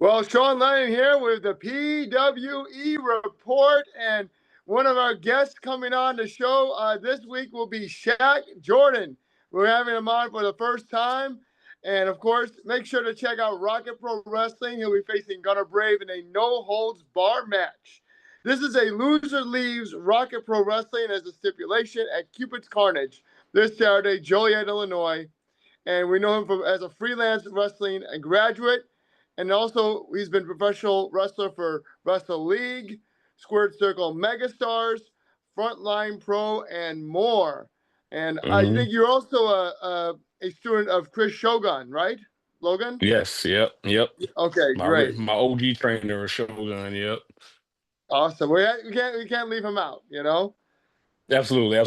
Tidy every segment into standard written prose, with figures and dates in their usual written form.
Well, Sean Lennon here with the PWE report, and one of our guests coming on the show this week will be Shaq Jordan. We're having him on for the first time, and of course, make sure to check out Rocket Pro Wrestling. He'll be facing Gunner Brave in a no-holds-bar match. This is a loser leaves Rocket Pro Wrestling as a stipulation at Cupid Carnage this Saturday, Joliet, Illinois, and we know him as a freelance wrestling graduate. And also, he's been professional wrestler for Wrestle League, Circle Megastars, Frontline Pro, and more. And I think you're also a student of Chris Shogun, right, Logan? Yes, yep. Okay, great. My OG trainer, Shogun, yep. Awesome. We can't leave him out, you know? Absolutely.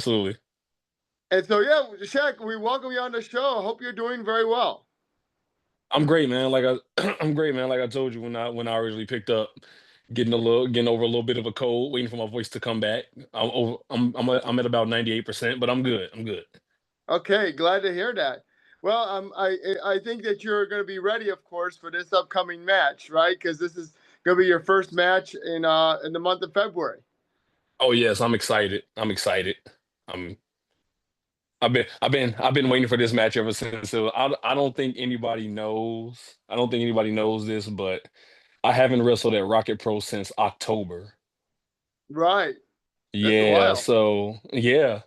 And so, yeah, Shaq, we welcome you on the show. I hope you're doing very well. I'm great, man. I'm great, man. Like I told you when I originally picked up, getting over a little bit of a cold, waiting for my voice to come back. I'm at about 98%, but I'm good. Okay, glad to hear that. Well, I think that you're going to be ready, of course, for this upcoming match, right? Because this is going to be your first match in the month of February. Oh yes, I'm excited. I've been waiting for this match ever since. So I don't think anybody knows. I don't think anybody knows this, but I haven't wrestled at Rocket Pro since October. Right. That's a Yeah. while. So yeah.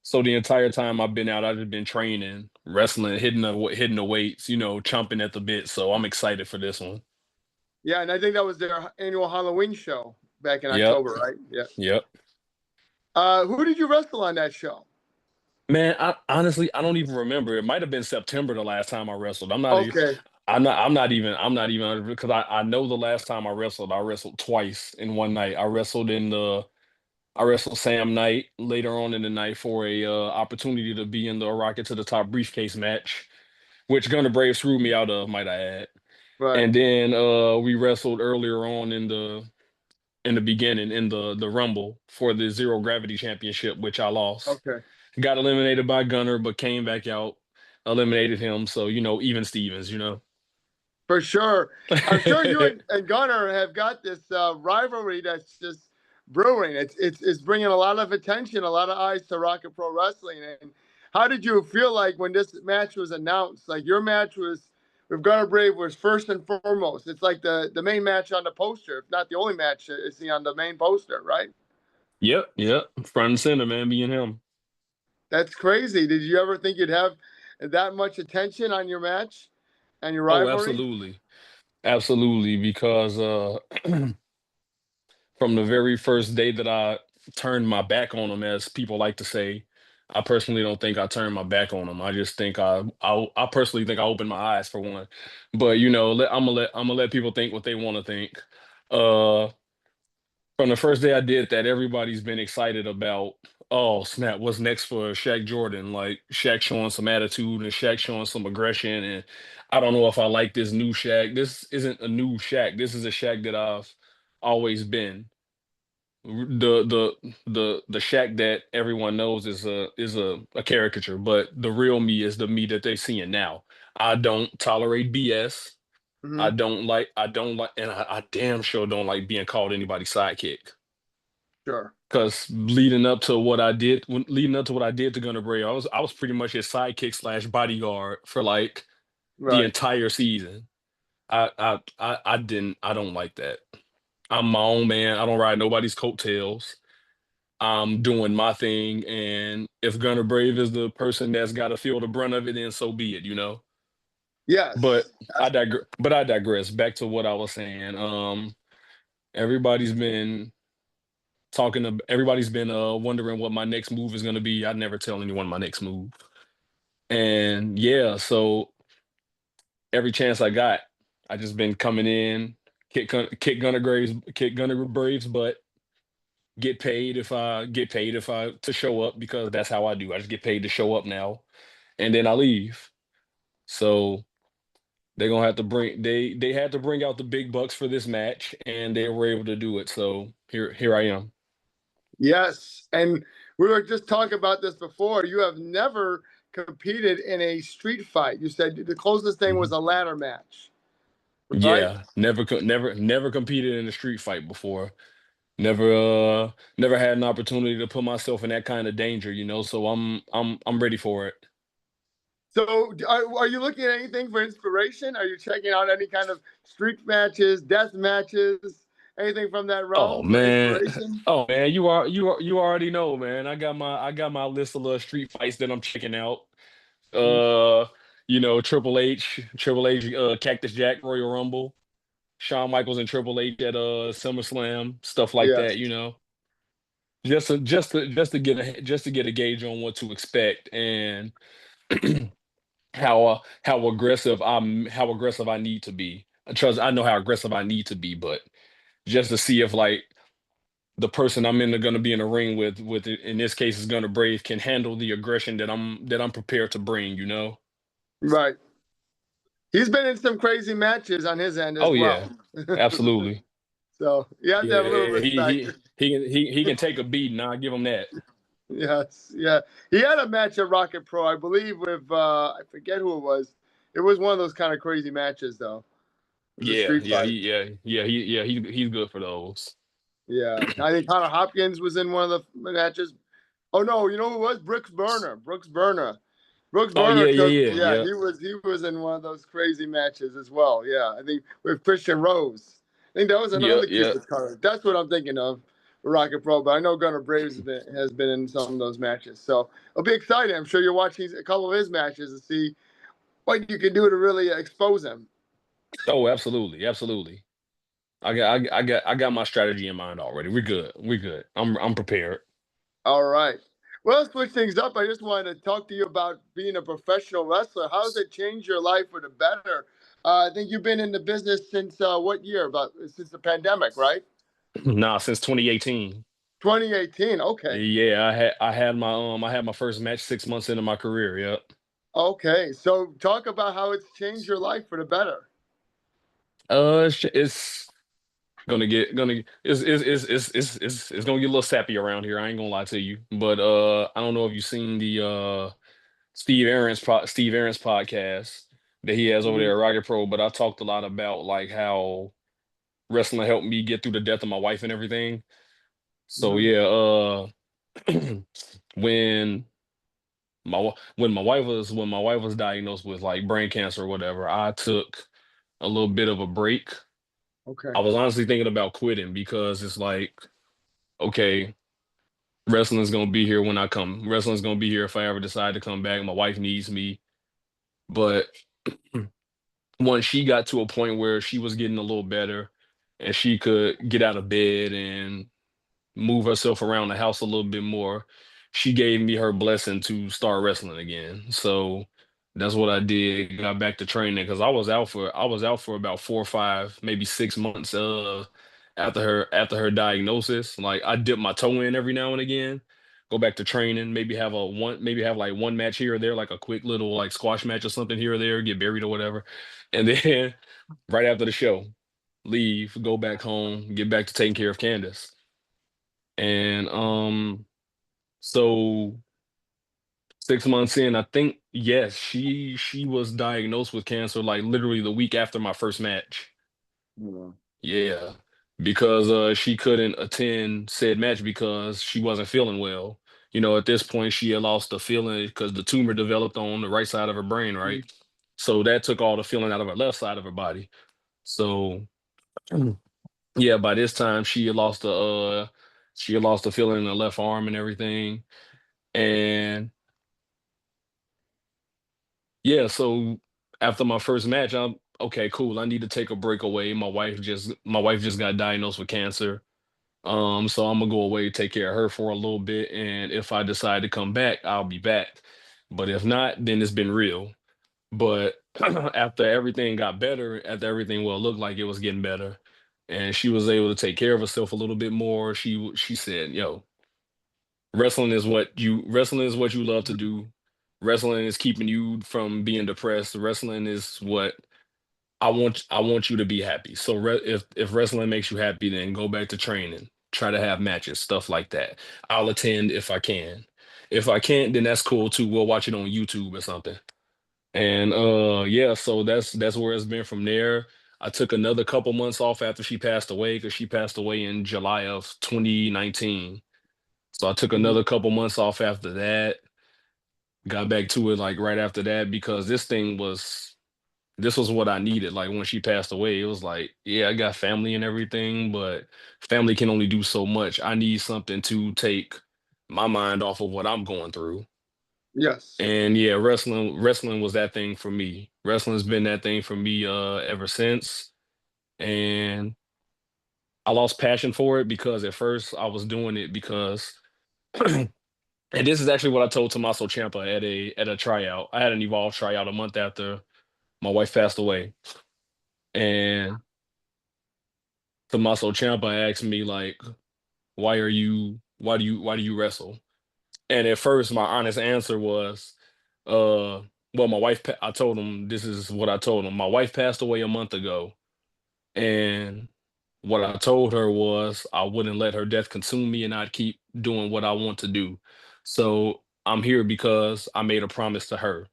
So the entire time I've been out, I've just been training, wrestling, hitting the weights, chomping at the bit. So I'm excited for this one. Yeah, and I think that was their annual Halloween show back in Yep. October, right? Yeah. Yep. Who did you wrestle on that show? Man, I honestly don't even remember. It might have been September the last time I wrestled. Okay. I'm not even because I know the last time I wrestled twice in one night. I wrestled Sam Knight later on in the night for a opportunity to be in the Rocket to the Top briefcase match, which Gunner Brave screwed me out of, might I add. Right. And then we wrestled earlier on in the beginning in the Rumble for the Zero Gravity Championship, which I lost. Okay. Got eliminated by Gunner, but came back out, eliminated him. So, even Stevens, For sure. I'm sure you and Gunner have got this rivalry that's just brewing. It's bringing a lot of attention, a lot of eyes to Rocket Pro Wrestling. And how did you feel like when this match was announced? Like your match with Gunner Brave was first and foremost. It's like the main match on the poster, if not the only match is on the main poster, right? Yep. Front and center, man, me and him. That's crazy. Did you ever think you'd have that much attention on your match and your rivalry? Oh, absolutely. Because from the very first day that I turned my back on him, as people like to say, I personally don't think I turned my back on him. I just think I personally think I opened my eyes for one. But I'm gonna let people think what they want to think. From the first day I did that, everybody's been excited about, oh snap, what's next for Shaq Jordan? Like Shaq showing some attitude and Shaq showing some aggression. And I don't know if I like this new Shaq. This isn't a new Shaq. This is a Shaq that I've always been. The Shaq that everyone knows is a caricature, but the real me is the me that they're seeing now. I don't tolerate BS. I don't like, and I damn sure don't like being called anybody's sidekick. Sure. Because leading up to what I did to Gunner Bray, I was pretty much his sidekick / bodyguard for like the entire season. I don't like that. I'm my own man. I don't ride nobody's coattails. I'm doing my thing, and if Gunner Brave is the person that's got to feel the brunt of it, then so be it. Yes. But I digress. Back to what I was saying. Everybody's been wondering what my next move is going to be. I never tell anyone my next move. And yeah, so every chance I got, I just been coming in, kick Gunner Braves, but get paid if I to show up, because that's how I do. I just get paid to show up now, and then I leave. So they're gonna have to they had to bring out the big bucks for this match, and they were able to do it. So here I am. Yes, and we were just talking about this before. You have never competed in a street fight. You said the closest thing was a ladder match. right? Yeah, never competed in a street fight before. Never had an opportunity to put myself in that kind of danger, so I'm ready for it. So, are you looking at anything for inspiration? Are you checking out any kind of street matches, death matches, anything from that Oh realm for man. inspiration? Oh man, you already know, man. I got my list of little street fights that I'm checking out. Mhm. Uh, Triple H, Cactus Jack, Royal Rumble, Shawn Michaels and Triple H at SummerSlam, stuff like Yes, that. Just to get a gauge on what to expect and how aggressive I need to be. I know how aggressive I need to be, but just to see if like the person I'm going to be in the ring with in this case is going to Brave can handle the aggression that I'm prepared to bring. right. He's been in some crazy matches on his end as Oh well. yeah, absolutely. So you have to Yeah, have a little yeah, respect. he can take a beating. I give him that. Yes, yeah. He had a match at Rocket Pro, I believe, with I forget who it was. It was one of those kind of crazy matches, though. It was a Yeah, street yeah, fight. he's good for those. Yeah, I think Connor Hopkins was in one of the matches. Oh no, you know who it was? Brooks Burner. Brooks Burner. Brooks Oh Burner yeah, yeah, took. yeah, Yeah, yeah, he was in one of those crazy matches as well. Yeah, I think with Christian Rose. I think that was yeah, another yeah. Cupid Carnage. That's what I'm thinking of. Rocket Pro, but I know Gunnar Braves has been in some of those matches, so it'll be exciting. I'm sure you're watching a couple of his matches to see what you can do to really expose him. Oh, absolutely, absolutely. I got my strategy in mind already. We're good. We're good. I'm prepared. All right. Well, let's switch things up. I just wanted to talk to you about being a professional wrestler. How has it changed your life for the better? I think you've been in the business since what year? About since the pandemic, right? Nah, since 2018. 2018. Okay. Yeah, I had my first match 6 months into my career. Yep. Okay. So talk about how it's changed your life for the better. It's it's gonna get a little sappy around here. I ain't gonna lie to you, but I don't know if you've seen the Steve Aaron's podcast that he has over there Mhm. at Rocket Pro, but I talked a lot about like how wrestling helped me get through the death of my wife and everything. So Mhm. yeah, when when my wife was diagnosed with like brain cancer or whatever, I took a little bit of a break. Okay. I was honestly thinking about quitting because it's like, okay, wrestling's gonna be here when I come. Wrestling's gonna be here if I ever decide to come back. My wife needs me. But once she got to a point where she was getting a little better and she could get out of bed and move herself around the house a little bit more, she gave me her blessing to start wrestling again. So that's what I did. Got back to training because I was out for about 4 or 5, maybe 6 months after her diagnosis. Like I dip my toe in every now and again, go back to training, maybe have like one match here or there, like a quick little like squash match or something here or there, get buried or whatever. And then right after the show, leave, go back home, get back to taking care of Candace. And so 6 months in, I think yes, she was diagnosed with cancer like literally the week after my first match. Yeah. Yeah, because she couldn't attend said match because she wasn't feeling well. At this point she had lost the feeling because the tumor developed on the right side of her brain, right? Mhm. So that took all the feeling out of her left side of her body. So yeah, by this time she had lost the feeling in the left arm and everything. And yeah, so after my first match, I'm okay, cool. I need to take a break away. My wife just got diagnosed with cancer. So I'm gonna go away, take care of her for a little bit, and if I decide to come back, I'll be back. But if not, then it's been real. But after everything well looked like it was getting better, and she was able to take care of herself a little bit more, she said, "Yo, wrestling is what you love to do. Wrestling is keeping you from being depressed. Wrestling is what I want you to be happy. So if wrestling makes you happy, then go back to training. Try to have matches, stuff like that. I'll attend if I can. If I can't, then that's cool too. We'll watch it on YouTube or something." And yeah, so that's where it's been from there. I took another couple months off after she passed away because she passed away in July of 2019. So I took Mhm. another couple months off after that. Got back to it like right after that because this was what I needed. Like when she passed away, it was like, yeah, I got family and everything, but family can only do so much. I need something to take my mind off of what I'm going through. Yes. And yeah, wrestling was that thing for me. Wrestling's been that thing for me ever since. And I lost passion for it because at first I was doing it because and this is actually what I told Tommaso Ciampa at a tryout. I had an Evolve tryout a month after my wife passed away. And Tommaso Ciampa asked me like, why do you wrestle? And at first my honest answer was, well, I told him this is what I told him. My wife passed away a month ago. And what I told her was I wouldn't let her death consume me and I'd keep doing what I want to do. So I'm here because I made a promise to her.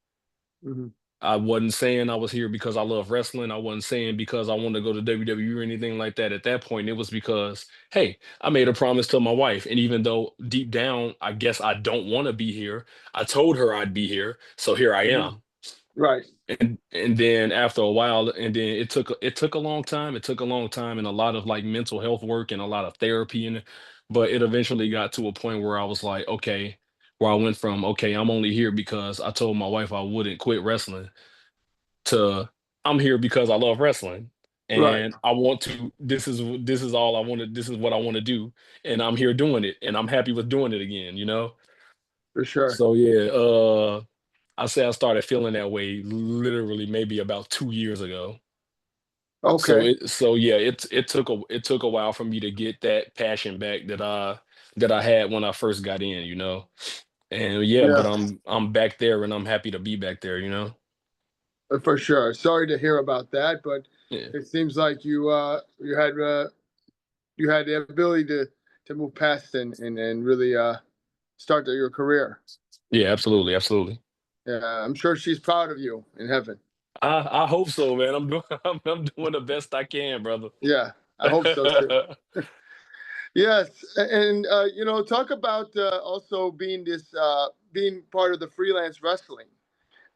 Hmm. I wasn't saying I was here because I love wrestling. I wasn't saying because I wanted to go to WWE or anything like that. At that point, it was because, hey, I made a promise to my wife. And even though deep down, I guess I don't want to be here, I told her I'd be here. So here I Hmm. am. Right. And then after a while, and then it took a long time. It took a long time and a lot of like mental health work and a lot of therapy and but it eventually got to a point where I was like, okay, where I went from okay, I'm only here because I told my wife I wouldn't quit wrestling to I'm here because I love wrestling Right. and I want to this is all I want to this is what I want to do and I'm here doing it and I'm happy with doing it again, you know? For sure. So yeah, I say I started feeling that way literally maybe about 2 years ago. Okay. So yeah, it took a while for me to get that passion back that I had when I first got in, you know. And yeah, but Yeah. I'm back there and I'm happy to be back there, you know. For sure. Sorry to hear about that, but Yeah. it seems like you had the ability to move past and really start your career. Yeah, absolutely, absolutely. Yeah, I'm sure she's proud of you in heaven. I hope so, man. I'm doing I'm doing the best I can, brother. Yeah, I hope so too. Yes, and talk about also being part of the freelance wrestling.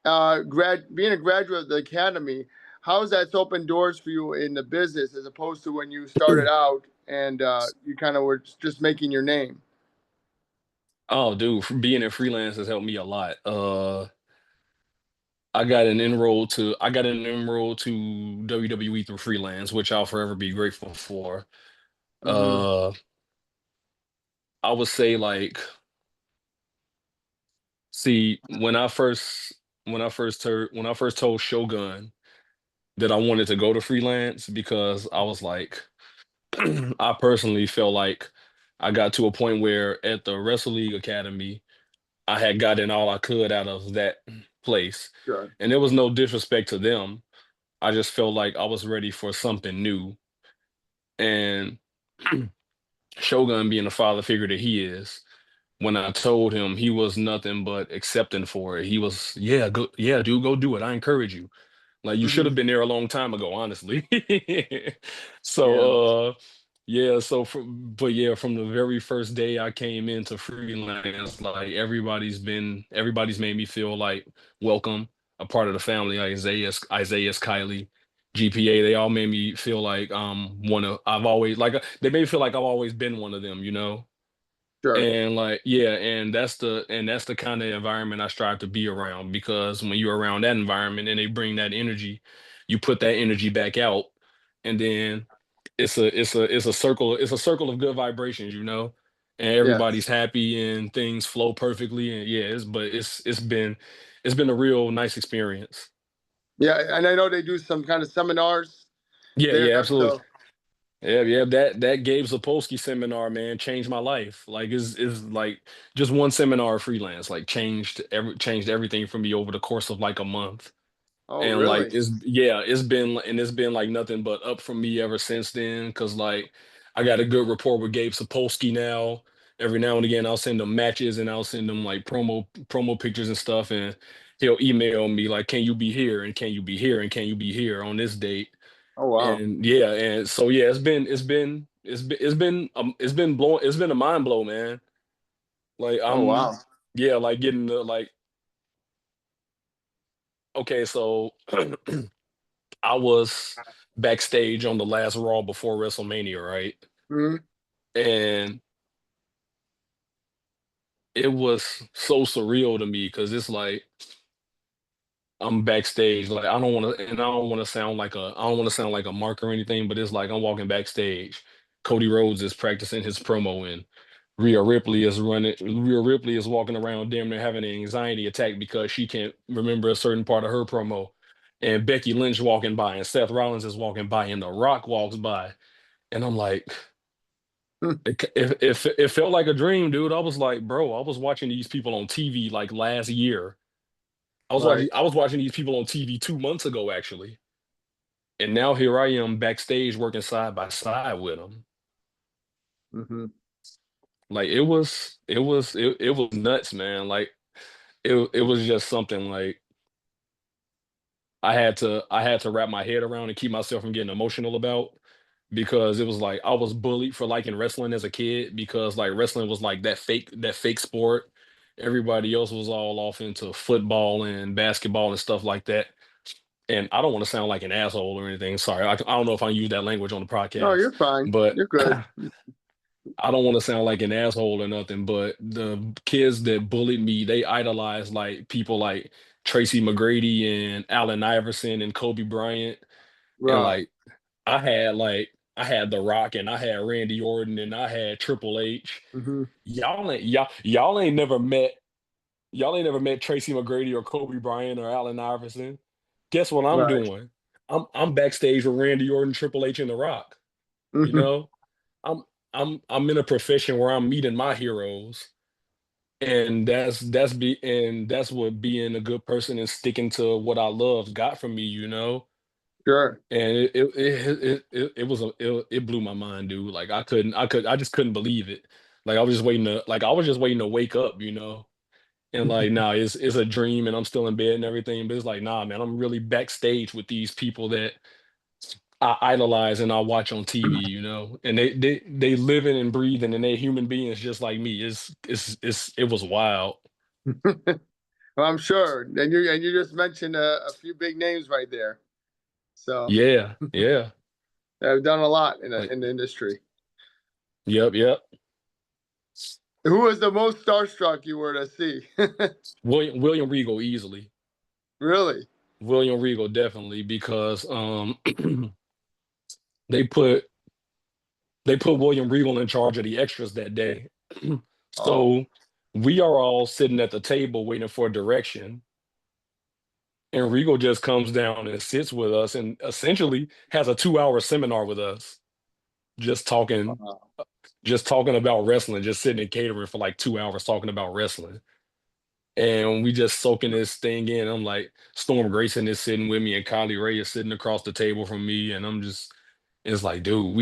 Being a graduate of the academy, how's that opened doors for you in the business as opposed to when you started out and you kind of were just making your name? Oh, dude, being in freelance has helped me a lot. I got an enroll to WWE through freelance, which I'll forever be grateful for. Hmm. Uh, I would say like, see, when I first told Shogun that I wanted to go to freelance because I was like, I personally felt like I got to a point where at the Wrestle League Academy, I had gotten all I could out of that place. Sure. And there was no disrespect to them. I just felt like I was ready for something new. And Shogun being the father figure that he is, when I told him he was nothing but accepting for it. He was, yeah, go, yeah, dude, go do it. I encourage you. Like you should Hmm. have been there a long time ago, honestly. Yeah. So yeah, but yeah, from the very first day I came into freelance, like everybody's made me feel like welcome, a part of the family. Isaiah's, Kylie, GPA, they all made me feel like they made me feel like I've always been one of them, you know? Sure. And like, yeah, and that's the kind of environment I strive to be around because when you're around that environment and they bring that energy, you put that energy back out, and then it's a circle of good vibrations, you know, and everybody's Yes. happy and things flow perfectly, and yeah, it's been a real nice experience. Yeah, and I know they do some kind of seminars Yeah, there. yeah, absolutely. So, Yeah, yeah, that Gabe Sapolsky seminar, man, changed my life. Like is like just one seminar of freelance, like changed everything for me over the course of like a month. oh, And like really? it's been like nothing but up from me ever since then. Cause like I got a good rapport with Gabe Sapolsky now. Every now and again I'll send him matches and I'll send him like promo pictures and stuff and he'll email me like, can you be here and can you be here and can you be here on this date? Oh wow. And yeah, and so yeah, it's been a mind blow, man. Like Oh wow. yeah, like getting the like okay, so I was backstage on the last Raw before WrestleMania, right? Hmm. And it was so surreal to me because it's like I'm backstage. Like I don't want to sound like a mark or anything, but it's like I'm walking backstage. Cody Rhodes is practicing his promo and Rhea Ripley is walking around damn near having an anxiety attack because she can't remember a certain part of her promo. And Becky Lynch walking by and Seth Rollins is walking by and The Rock walks by. And I'm like, it felt like a dream, dude. I was like, bro, I was watching these people on TV like last year. Right. I was watching these people on TV 2 months ago, actually. And now here I am backstage working side by side with them. Hmm. Like it was nuts, man. Like it was just something like I had to wrap my head around and keep myself from getting emotional about because it was like I was bullied for liking wrestling as a kid because like wrestling was like that fake sport. Everybody else was all off into football and basketball and stuff like that. And I don't want to sound like an asshole or anything. Sorry, I don't know if I use that language on the No, podcast, you're fine. but You're good. I don't want to sound like an asshole or nothing. But the kids that bullied me, they idolized like people like Tracy McGrady and Allen Iverson and Kobe Bryant. And Right. I had The Rock and I had Randy Orton and I had Triple H. Hmm. Y'all ain't never met Tracy McGrady or Kobe Bryant or Allen Iverson. Guess what I'm Right. doing? I'm backstage with Randy Orton, Triple H, and The Rock. You Hmm. know, I'm I'm in a profession where I'm meeting my heroes, and that's what being a good person and sticking to what I love got from me. You know, Sure. and it was it blew my mind, dude. Like I just couldn't believe it. Like I was just waiting to wake up. You know. And like, nah, it's a dream and I'm still in bed and everything. But it's like, nah, man, I'm really backstage with these people that I idolize and I watch on TV, you know. And they living and breathing and they human beings just like me. It was wild. Well, I'm sure. And you just mentioned a few big names right there. So Yeah, yeah. they've done a lot Like, in the industry. yep, yep. Who was the most starstruck you were to see? William Regal easily. Really? William Regal definitely because they put they put William Regal in charge of the extras that day. Oh. So we are all sitting at the table waiting for direction. And Regal just comes down and sits with us and essentially has a 2 hour seminar with us, just talking, Wow. just talking about wrestling, just sitting and catering for like 2 hours talking about wrestling. And we just soaking this thing in. I'm like, Storm Grayson is sitting with me and Kylie Rae is sitting across the table from me. And it's like, dude,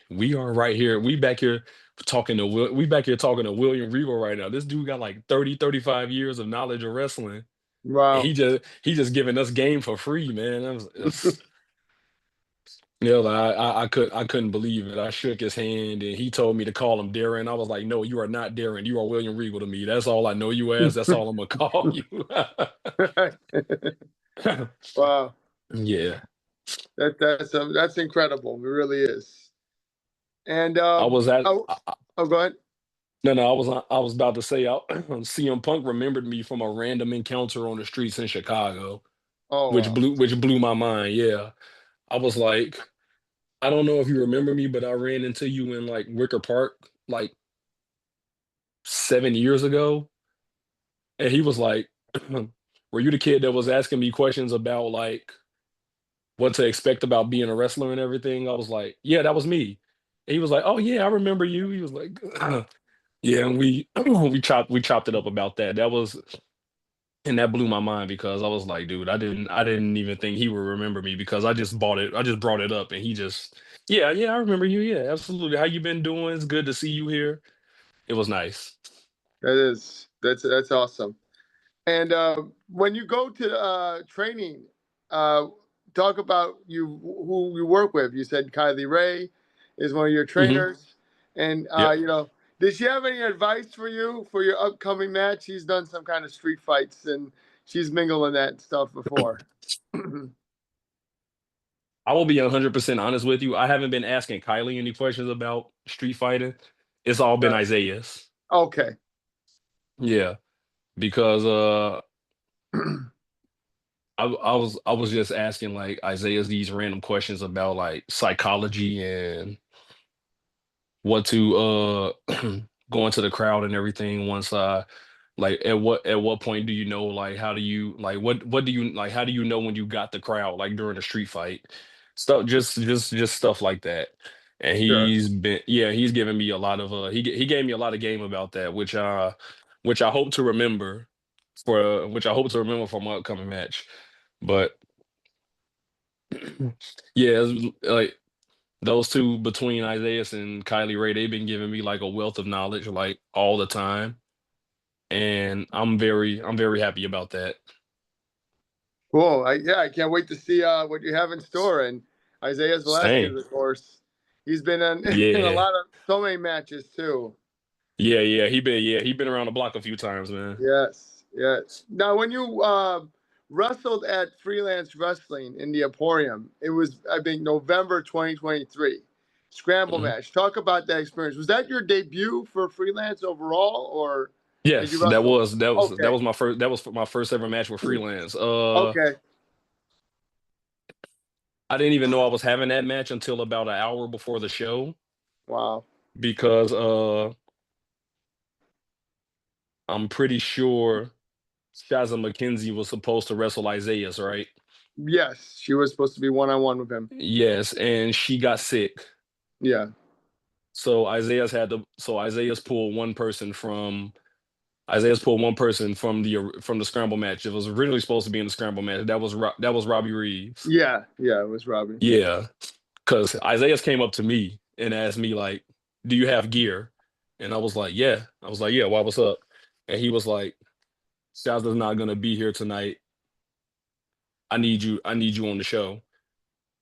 we are right here. We back here talking to William Regal right now. This dude got like 35 years of knowledge of wrestling. And Wow. he just giving us game for free, man. You know, like, I couldn't believe it. I shook his hand and he told me to call him Darren. I was like, no, you are not Darren. You are William Regal to me. That's all I know you as. That's all I'm gonna call you. Wow. Yeah. That's incredible. It really is. And I was at oh, oh, go ahead. no, I was about to say CM Punk remembered me from a random encounter on the streets in Chicago, Oh wow. which blew my mind. Yeah. I was like, I don't know if you remember me, but I ran into you in like Wicker Park like 7 years ago. And he was like, were you the kid that was asking me questions about like what to expect about being a wrestler and everything? I was like, yeah, that was me. And he was like, oh yeah, I remember you. He was like, yeah, and we chopped it up about that. That was and that blew my mind because I was like, dude, I didn't even think he would remember me because I just brought it up and he just yeah, yeah, I remember you. Yeah, absolutely. How you been doing? It's good to see you here. It was nice. That's awesome. And when you go to training, uh, talk about who you work with. You said Kylie Rae is one of your Hmm. trainers, and Yep. did she have any advice for you for your upcoming match? She's done some kind of street fights and she's mingled in that stuff before. I will be 100% honest with you. I haven't been asking Kylie any questions about street fighting. It's all been Right. Isaiah's. Okay. Yeah, because I was just asking like Isaiah's these random questions about like psychology and what to go into the crowd and everything once like at what point do you know like how do you like what do you like how do you know when you got the crowd like during a street fight stuff just stuff like that. And Sure. he's given me a lot of he gave me a lot of game about that which I hope to remember for my upcoming match. But yeah, like those two between Isaiah and Kylie Rae, they've been giving me like a wealth of knowledge like all the time, and I'm very happy about that. Cool. I can't wait to see what you have in store. And Isaiah Velasquez, Same. of course, he's been in a Yeah. lot of so many matches too. Yeah, he been around the block a few times, man. Yes, yes. Now, when you wrestled at Freelance Wrestling in the Emporium, it was, I think, November 2023. Scramble Mhm. match. Talk about that experience. Was that your debut for freelance overall, or did Yes, you that wrestle? was that was that Okay, was my first that was my first ever match with freelance. okay. I didn't even know I was having that match until about an hour before the show Wow. because I'm pretty sure Shazza McKenzie was supposed to wrestle Isaiah's, right? Yes, she was supposed to be one on one with him. Yes, and she got sick. Yeah. So Isaiah's pulled one person from the scramble match. It was originally supposed to be in the scramble match. That was Robbie Reeves. Yeah, yeah, it was Robbie. Yeah, because Isaiah's came up to me and asked me like, "Do you have gear?" And I was like, "Yeah." I was like, "Yeah, why? What's up?" And he was like, "Shazza's not gonna be here tonight. I need you. I need you on the show."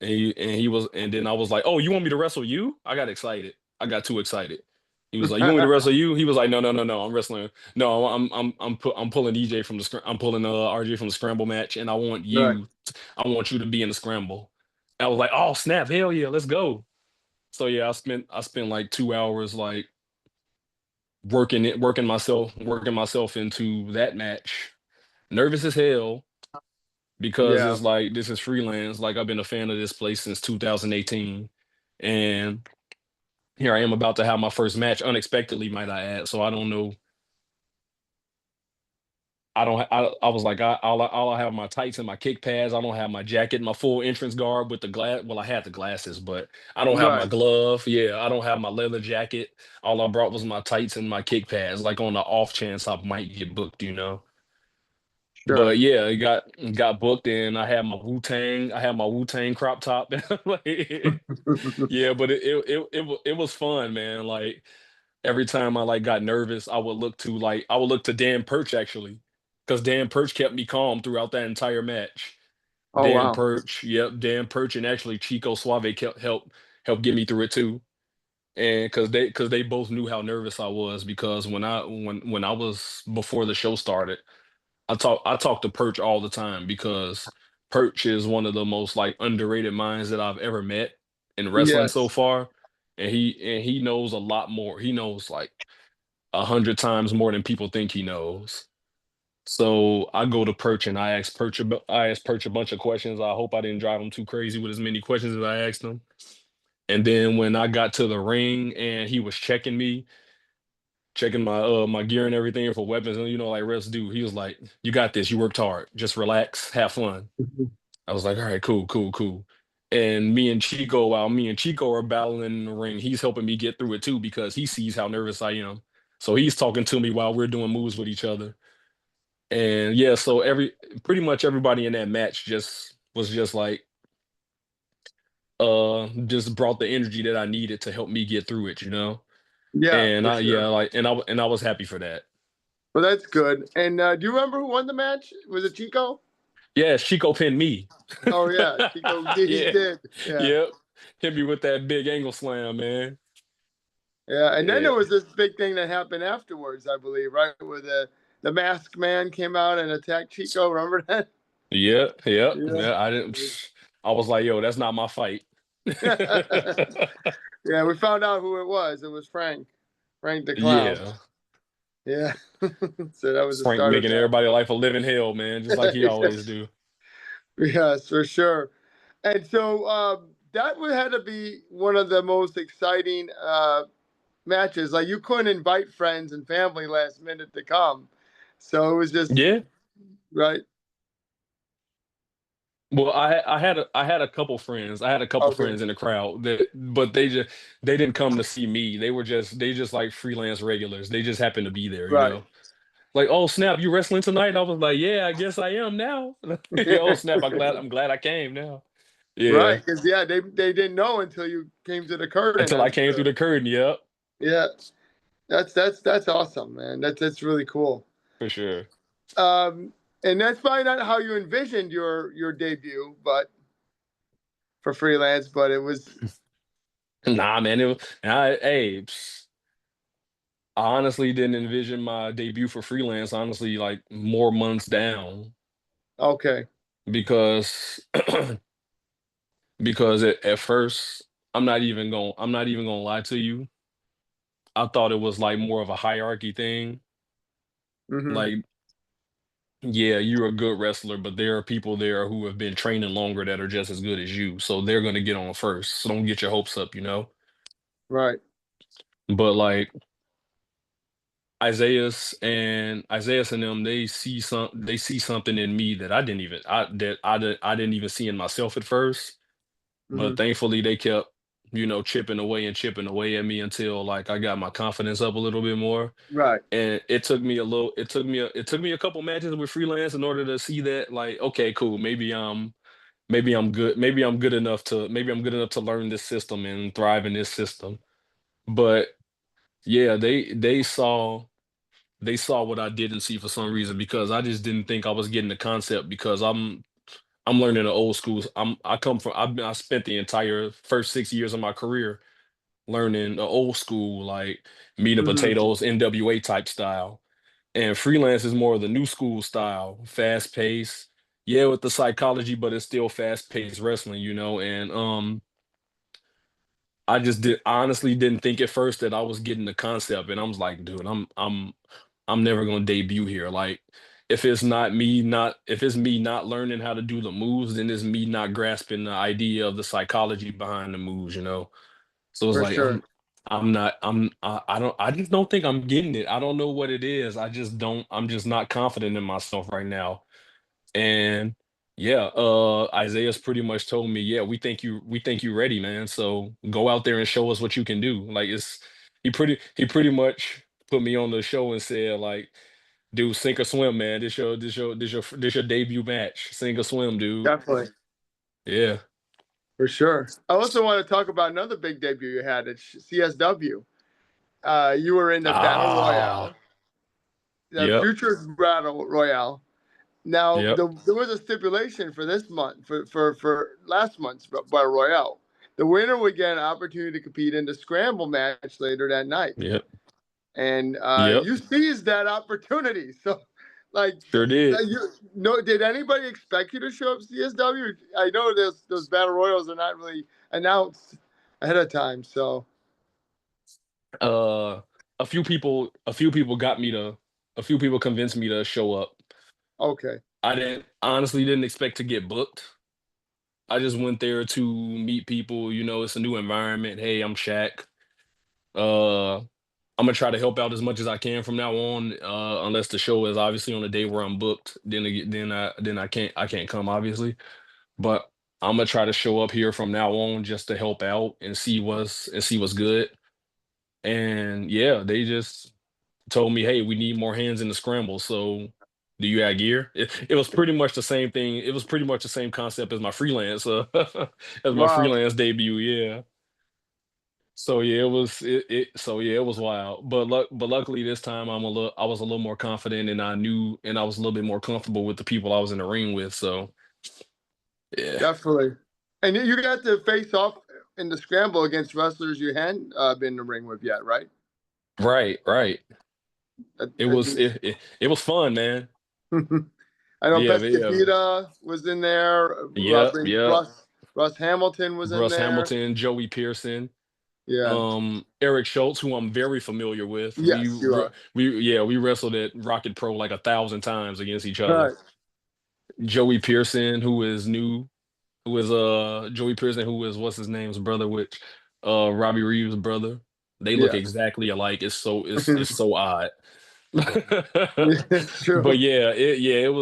And then I was like, "Oh, you want me to wrestle you?" I got excited. I got too excited. He was like, "You want me to wrestle you?" He was like, "No, no, no, no. I'm wrestling. No, I'm pulling I'm pulling RJ from the scramble match, and Right. I want you to be in the scramble." I was like, "Oh snap, hell yeah, let's go." So yeah, I spent like 2 hours like working myself into that match. Nervous as hell because Yeah. it's like this is freelance. Like I've been a fan of this place since 2018, and here I am about to have my first match unexpectedly, might I add. So I don't know. I was like, all I have my tights and my kick pads. I don't have my jacket, my full entrance guard with the glass. Well, I had the glasses, but I don't have my Right. glove. Yeah, I don't have my leather jacket. All I brought was my tights and my kick pads, like on the off chance I might get booked. But Sure. yeah, it got booked, and I had my Wu-Tang crop top. Like, yeah, but it was fun, man. Like every time I like got nervous, I would look to Dan Perch actually, because Dan Perch kept me calm throughout that entire match. Oh wow. Dan Perch, and actually Chico Suave kept help get me through it too. And because they both knew how nervous I was because when I was before the show started, I talk to Perch all the time because Perch is one of the most like underrated minds that I've ever met in wrestling so Yes. far, and he knows a lot more. He knows like 100 times more than people think he knows. So I go to Perch and I ask Perch a bunch of questions. I hope I didn't drive him too crazy with as many questions as I asked him. And then when I got to the ring and he was checking my gear and everything for weapons, and like refs do. He was like, "You got this. You worked hard. Just relax, have fun." I was like, "All right, cool, cool, cool." And while me and Chico are battling in the ring, he's helping me get through it too because he sees how nervous I am. So he's talking to me while we're doing moves with each other. And yeah, so pretty much everybody in that match just like just brought the energy that I needed to help me get through it. Yeah, And for I yeah, sure. like and I was happy for that. Well, that's good. And do you remember who won the match? Was it Chico? Yeah, Chico pinned me. Oh yeah, he Yeah. did. Yeah, Yep. Hit me with that big angle slam, man. yeah. And then Yeah. there was this big thing that happened afterwards, I believe, right? Where the masked man came out and attacked Chico. Remember that? Yep. Yep. Yeah. Yeah. I didn't. I was like, yo, that's not my fight. Yeah, we found out who it was. It was Frank the Clown. Yeah. Yeah. So that was the Frank start of making that. everybody life a living hell, man, just like he always do. Yes, for sure. And so that would had to be one of the most exciting matches. Like you couldn't invite friends and family last minute to come, so it was just Yeah. right. Well, I had a couple friends. I had a couple Okay, friends in the crowd that, but they didn't come to see me. They just like freelance regulars. They just happened to be there, you right. know. Like, oh snap, you wrestling tonight? I was like, yeah, I guess I am now. Oh snap, I'm glad I came now. Yeah, Right, because yeah, they didn't know until you came to the curtain. until I I'm came through sure. the curtain. Yep, Yeah, that's awesome, man. That's really cool. for sure. Um, and that's probably not how you envisioned your debut, but for freelance, but it was Nah, man, hey, I honestly didn't envision my debut for freelance. Honestly, like more months down okay. because because at first I'm not even gonna lie to you. I thought it was like more of a hierarchy thing. Hmm. Like, yeah, you're a good wrestler, but there are people there who have been training longer that are just as good as you. So they're gonna get on first. So don't get your hopes up, you know? Right. But like Isaiah's and them, they see something in me that I didn't even see in myself at first. Hmm. But thankfully they kept, chipping away at me until like I got my confidence up a little bit more. Right. And it took me a couple matches with freelance in order to see that, like, okay, cool, maybe I'm good enough to learn this system and thrive in this system. But yeah, they saw what I didn't see for some reason, because I just didn't think I was getting the concept, because I'm learning the old schools. I spent the entire first 6 years of my career learning the old school, like meat and Hmm. potatoes, NWA type style. And freelance is more of the new school style, fast paced. Yeah, with the psychology, but it's still fast paced wrestling, and I honestly didn't think at first that I was getting the concept, and I was like, dude, I'm never gonna debut here. Like, if it's me not learning how to do the moves, then it's me not grasping the idea of the psychology behind the moves. So it's For like sure. I'm not I just don't think I'm getting it. I don't know what it is. I'm just not confident in myself right now. And yeah, Isaiah's pretty much told me, yeah, we think you ready, man. So go out there and show us what you can do. Like, he pretty much put me on the show and said, like, dude, sink or swim, man. This your debut match. Sink or swim, dude. Definitely. Yeah. For sure. I also want to talk about another big debut you had at CSW. You were in the Battle Ah. Royale, the Yep. Futures Battle Royale. Now, Yep. there was a stipulation for this month, for last month's Battle Royale. The winner would get an opportunity to compete in the scramble match later that night. Yep. And Yep. you seized that opportunity. So, like, Sure did. you no, did anybody expect you to show up CSW? I know those battle royals are not really announced ahead of time. So, Uh, a few people convinced me to show up. okay, I honestly didn't expect to get booked. I just went there to meet people. It's a new environment. Hey, I'm Shaq. Uh, I'm gonna try to help out as much as I can from now on. Unless the show is obviously on a day where I'm booked, then I can't come, obviously. But I'm gonna try to show up here from now on just to help out and see what's good. And yeah, they just told me, "Hey, we need more hands in the scramble. So, do you have gear?" It was pretty much the same thing. It was pretty much the same concept as my freelance wow, debut. Yeah, So yeah, it was so yeah, it was wild. But luckily this time I was a little more confident and I knew and I was a little bit more comfortable with the people I was in the ring with. So yeah. Definitely. And you got to face off in the scramble against wrestlers you hadn't been in the ring with yet, right? Right, right. It That'd was be. it was fun, man. I know Yeah, yeah. Pescadita was in there. Yep, yep. Russ Hamilton was in Russ there. Hamilton, Joey Pearson, Yeah. Eric Schultz, who I'm very familiar with. Yes, you are. We wrestled at Rocket Pro like 1,000 times against each other. Right. Joey Pearson, who is new, who is Joey Pearson, who is what's his name's brother, which Robbie Reeves' brother. They look Yes. exactly alike. It's so odd. It's But true. it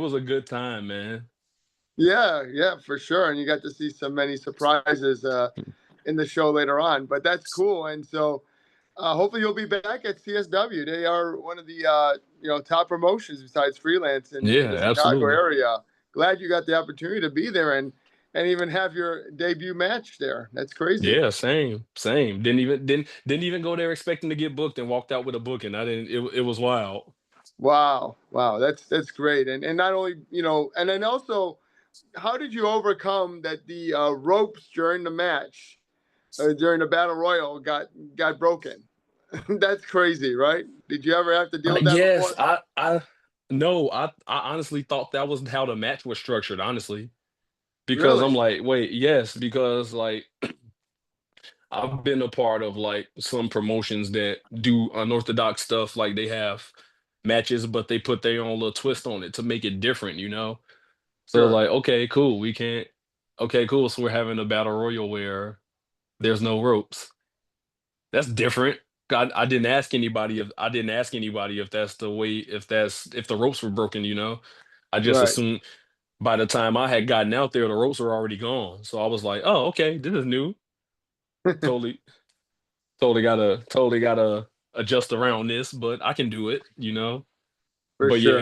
was a good time, man. Yeah, yeah, for sure. And you got to see so many surprises in the show later on. But that's cool. And so hopefully you'll be back at CSW. They are one of the top promotions besides freelance in Yeah, the Chicago absolutely. area. Glad you got the opportunity to be there and even have your debut match there. That's crazy. Yeah, same, same. Didn't even go there expecting to get booked and walked out with a booking. I didn't. It was wild. Wow, wow, that's great. And not only and then also, how did you overcome that the ropes during the match, during the battle royal, got broken? That's crazy, right? Did you ever have to deal with that Yes, before? I no, I honestly thought that was how the match was structured. Honestly, because Really? I'm like, wait, yes, because like I've been a part of like some promotions that do unorthodox stuff. Like they have matches, but they put their own little twist on it to make it different. So Sure. like, okay, cool. We can't. Okay, cool. So we're having a battle royal where there's no ropes. That's different. I didn't ask anybody if that's the way if the ropes were broken. I just Right. assumed by the time I had gotten out there, the ropes were already gone. So I was like, oh, okay, this is new. Totally, totally gotta adjust around this, but I can do it. For But yeah, sure.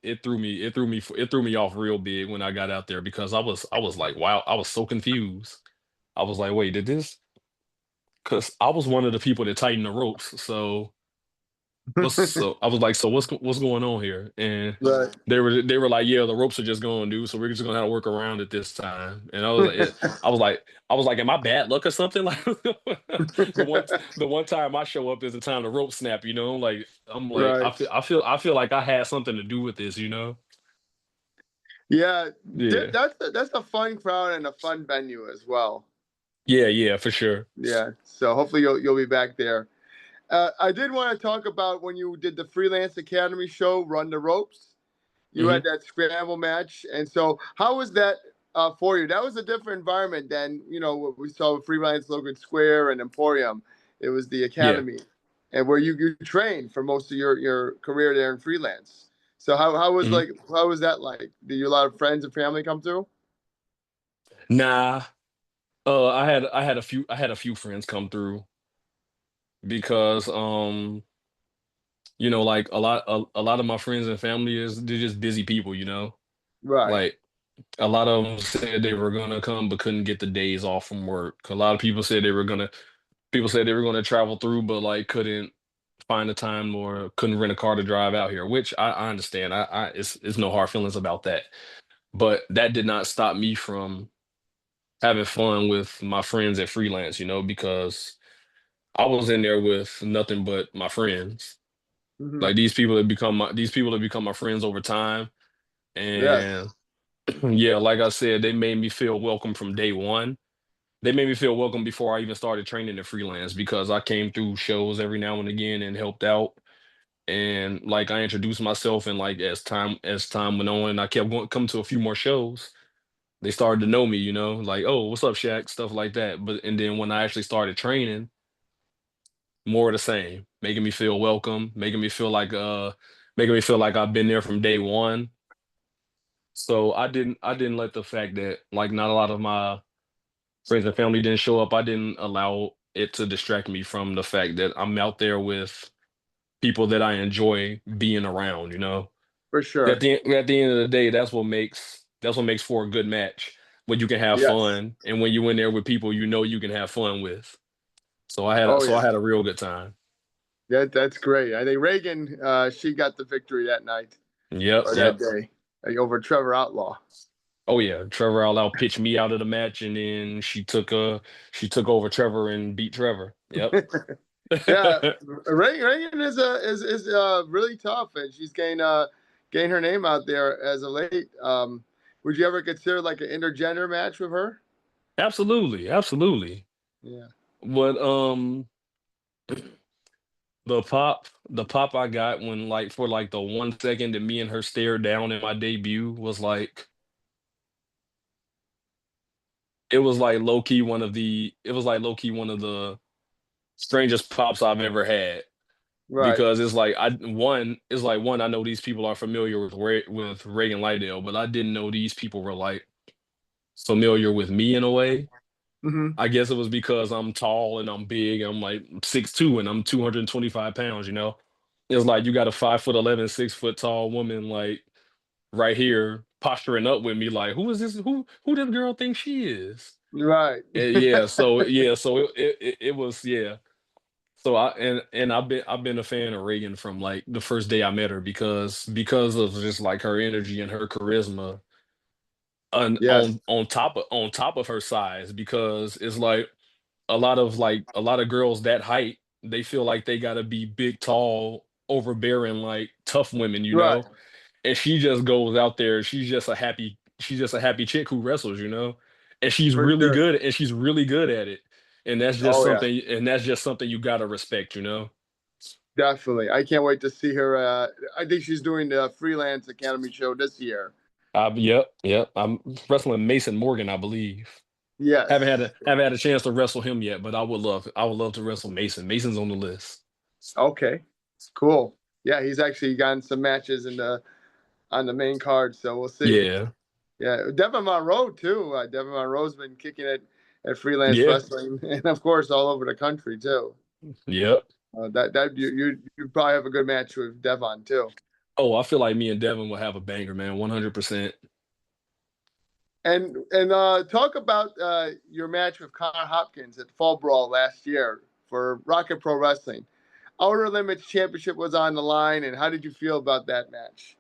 it threw me off real big when I got out there because I was like, wow, I was so confused. I was like, wait, did this? Because I was one of the people that tightened the ropes. So I was like, so what's going on here? And Right. they were like, yeah, the ropes are just going, dude. So we're just gonna have to work around it this time. And I was like, am I bad luck or something? Like the one time I show up is the time the rope snap. Like I'm like Right. I feel like I had something to do with this. Yeah, Yeah, that's a fun crowd and a fun venue as well. yeah, yeah, for sure. Yeah. So hopefully you'll be back there. I did want to talk about when you did the Freelance Academy show, Run the Ropes. You Hmm. had that scramble match, and so how was that for you? That was a different environment than what we saw with Freelance Logan Square and Emporium. It was the Yeah. academy, and where you trained for most of your career there in freelance. So Hmm. how was that like? Did your a lot of friends and family come through? Nah. I had a few friends come through because like a lot of my friends and family they're just busy people. Right. Like a lot of them said they were gonna come but couldn't get the days off from work. A lot of people said they were gonna travel through but like couldn't find the time or couldn't rent a car to drive out here, which I understand. It's no hard feelings about that. But that did not stop me from having fun with my friends at freelance, because I was in there with nothing but my friends. Hmm. Like these people have become my friends over time. Yes, And yeah, like I said, they made me feel welcome from day one. They made me feel welcome before I even started training in freelance because I came through shows every now and again and helped out. And like I introduced myself and like as time went on, I kept going come to a few more shows. They started to know me, like, oh, what's up, Shaq? Stuff like that. But and then when I actually started training, more of the same, making me feel welcome, making me feel like I've been there from day one. So I didn't let the fact that like not a lot of my friends and family didn't show up. I didn't allow it to distract me from the fact that I'm out there with people that I enjoy being around. for sure. At the end of the day, that's what makes for a good match. when you can have Yes. fun, and when you in there with people you know you can have fun with. Oh So I yeah. had a real good time. That's great. I think Reagan, she got the victory that night Yep, or that yep. day, like, over Trevor Outlaw. Oh yeah, Trevor Outlaw pitched me out of the match, and then she took over Trevor and beat Trevor. Yep. Yeah, Reagan is really tough, and she's gained her name out there as of late. Would you ever consider like an intergender match with her? Absolutely, absolutely. Yeah. But the pop I got when like for like the 1 second that me and her stared down in my debut was like it was like low key one of the it was like low key one of the strangest pops I've ever had Right. because it's like one I know these people are familiar with with Reagan Lydale, but I didn't know these people were like familiar with me in a way. Hmm. I guess it was because I'm tall and I'm big. I'm like 6'2" and I'm 225 pounds, you know? It's like you got a 5'11", 6 foot tall woman like right here posturing up with me, like, who is this? Who this girl think she is? Right. Yeah, so it was yeah. So and I've been a fan of Reagan from like the first day I met her because of just like her energy and her charisma Yes. on top of her size because it's like a lot of girls that height they feel like they got to be big tall overbearing like tough women, you Right. know, and she just goes out there. She's just a happy chick who wrestles, you know, and For sure. she's really good at it, Oh yeah. and that's just something you gotta respect, you know. Definitely. I can't wait to see her. I think she's doing the Freelance Academy show this year. Yep. I'm wrestling Mason Morgan, I believe. Yes. Haven't had a chance to wrestle him yet, but I would love to wrestle Mason. Mason's on the list. Okay. Cool. Yeah, he's actually gotten some matches in the on the main card, so we'll see. Yeah, Yeah, Devin Monroe too. Devin Monroe's been kicking it at freelance yeah, wrestling, and of course all over the country too. yep. That you probably have a good match with Devon too. Oh, I feel like me and Devin will have a banger, man. 100%. And talk about your match with Connor Hopkins at Fall Brawl last year for Rocket Pro Wrestling. Outer Limits Championship was on the line, and how did you feel about that match?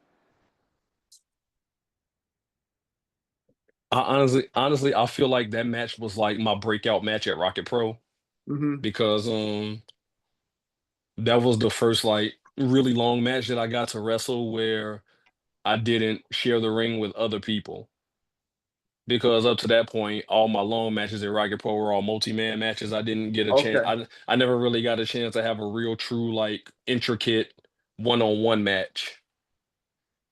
Honestly, I feel like that match was like my breakout match at Rocket Pro Hmm. because that was the first like really long match that I got to wrestle where I didn't share the ring with other people. Because up to that point, all my long matches at Rocket Pro were all multi-man matches. I didn't get a chance. Okay. I never really got a chance to have a real true like intricate one-on-one match.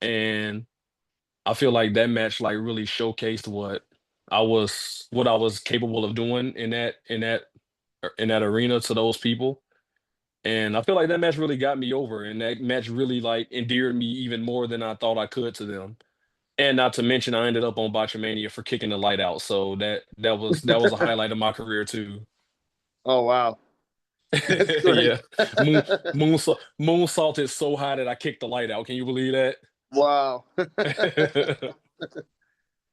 And I feel like that match like really showcased what I was capable of doing in that arena to those people. And I feel like that match really got me over, and that match really like endeared me even more than I thought I could to them. And not to mention, I ended up on Botchamania for kicking the light out, so that was a highlight of my career too. Oh wow, that's great. Yeah, moonsaulted so high that I kicked the light out. Can you believe Wow. that?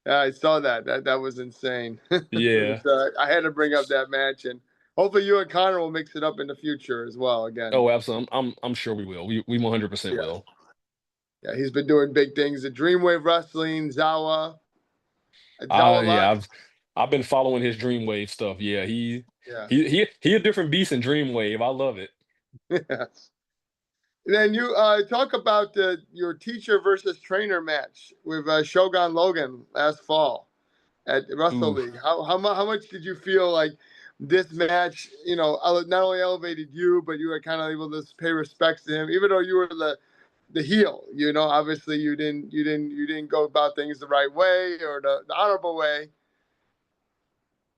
Yeah, I saw that. That was insane. Yeah. I had to bring up that match, and hopefully you and Connor will mix it up in the future as well. Again, Oh, absolutely. I'm sure we will. We 100% yeah, will. yeah. He's been doing big things at Dreamwave Wrestling, Zawa Yeah, Live. I've been following his Dreamwave stuff. Yeah, Yeah, he a different beast in Dreamwave. I love it. yes. And then you talk about your teacher versus trainer match with Shogun Logan last fall at Wrestle Ooh. League. How much did you feel like this match, not only elevated you, but you were kind of able to pay respects to him, even though you were the heel. Obviously you didn't go about things the right way or the honorable way.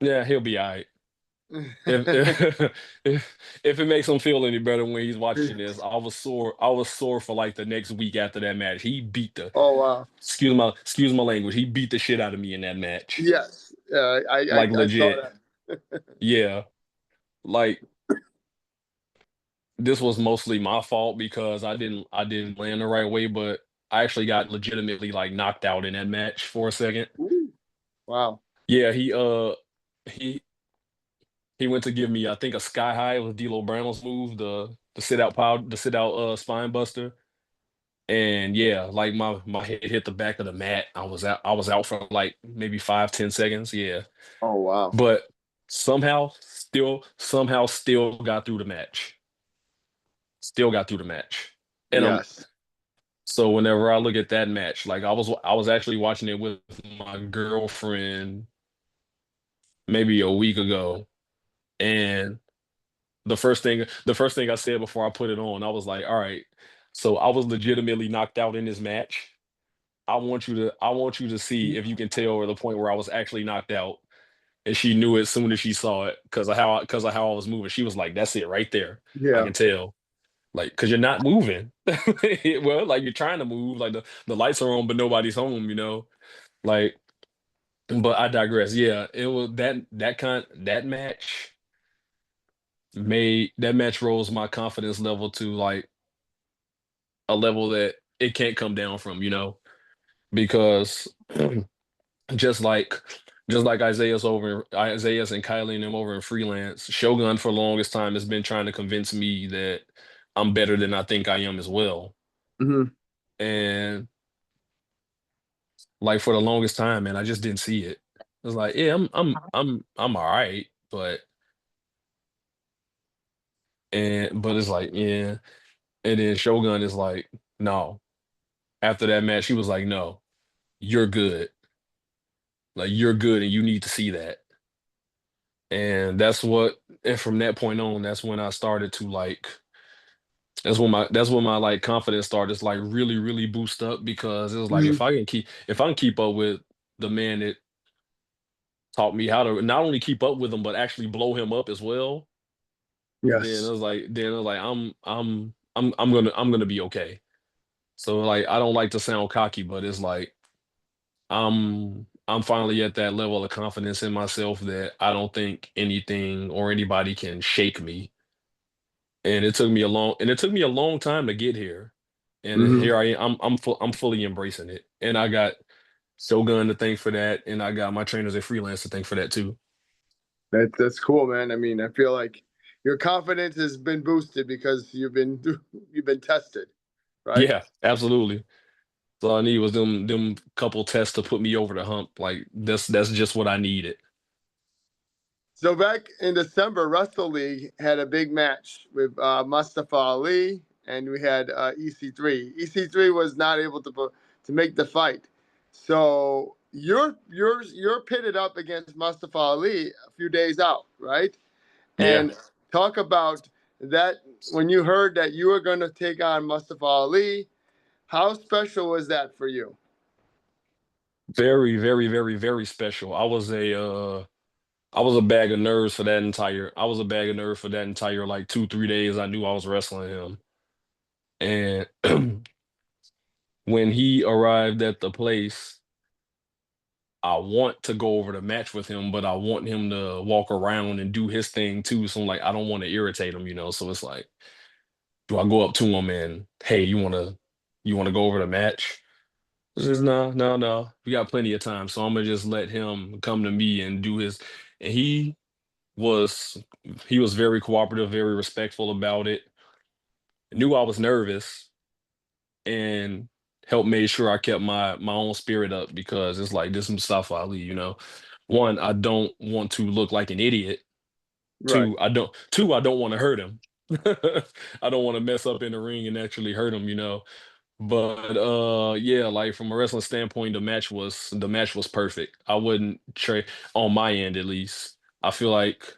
Yeah, he'll be all right. If if it makes him feel any better when he's watching this, I was sore for like the next week after that match. He beat the Oh wow. excuse my language. He beat the shit out of me in that match. Yes. Like I saw legit. that. Yeah. Like this was mostly my fault because I didn't land the right way, but I actually got legitimately like knocked out in that match for a second. Ooh, wow. Yeah, he he went to give me, I think, a sky high. It was D'Lo Brown's move, the sit out spine buster. And yeah, like my head hit the back of the mat. I was out for like maybe 5, 10 seconds. Yeah. Oh wow. But somehow still got through the match. Still got through the match. And Yes. so whenever I look at that match, like I was actually watching it with my girlfriend maybe a week ago. And the first thing I said before I put it on, I was like, all right, so I was legitimately knocked out in this match. I want you to see if you can tell, or the point where I was actually knocked out. And she knew it as soon as she saw it because of how I was moving. She was like, "That's it right there. I Yeah. can tell." Like, because you're not moving. Well, like you're trying to move, like the lights are on, but nobody's home. Like, but I digress. Yeah, it was that match rose my confidence level to like a level that it can't come down from. Because just like just like Isaiah's and Kylie and them over in Freelance, Shogun for the longest time has been trying to convince me that I'm better than I think I am as well. Hmm. And like for the longest time, man, I just didn't see it. I was like, yeah, I'm all right, but it's like, yeah. And then Shogun is like, no. After that match, he was like, no, you're good. Like you're good and you need to see that. And from that point on, that's when I started to like that's when my like confidence started to like really, really boost up, because it was like Hmm. if I can keep up with the man that taught me how to not only keep up with him but actually blow him up as well, then it Yes. was like then it was like I'm gonna be okay. So like I don't like to sound cocky, but it's like I'm finally at that level of confidence in myself that I don't think anything or anybody can shake me. And it took me a long time to get here. And Hmm. here I am. I'm fully embracing it. And I got Shogun to thank for that, and I got my trainers at Freelance to thank for that too. That's cool, man. I mean, I feel like your confidence has been boosted because you've been tested, right? Yeah, absolutely. So all I need was them couple tests to put me over the hump. Like that's just what I needed. So back in December, Wrestle League had a big match with Mustafa Ali, and we had EC3. EC3 was not able to make the fight. So you're pitted up against Mustafa Ali a few days out, right? Yeah. And talk about that when you heard that you were going to take on Mustafa Ali. How special was that for you? Very, very, very, very special. I was a bag of nerves for that entire I was a bag of nerves for that entire like 2, 3 days I knew I was wrestling him. And when he arrived at the place, I want to go over the match with him, but I want him to walk around and do his thing too. So I'm like, I don't want to irritate him. So it's like, do I go up to him and, hey, you wanna go over the match? He says, no, no, no. We got plenty of time. So I'm gonna just let him come to me and do his. And was he was very cooperative, very respectful about it. Knew I was nervous, and helped made sure I kept my own spirit up, because it's like this is Mustafa Ali. One, I don't want to look like an idiot. Right. Two, I don't want to hurt him. I don't want to mess up in the ring and actually hurt him. But yeah, like from a wrestling standpoint, the match was perfect. I wouldn't trade on my end at least. I feel like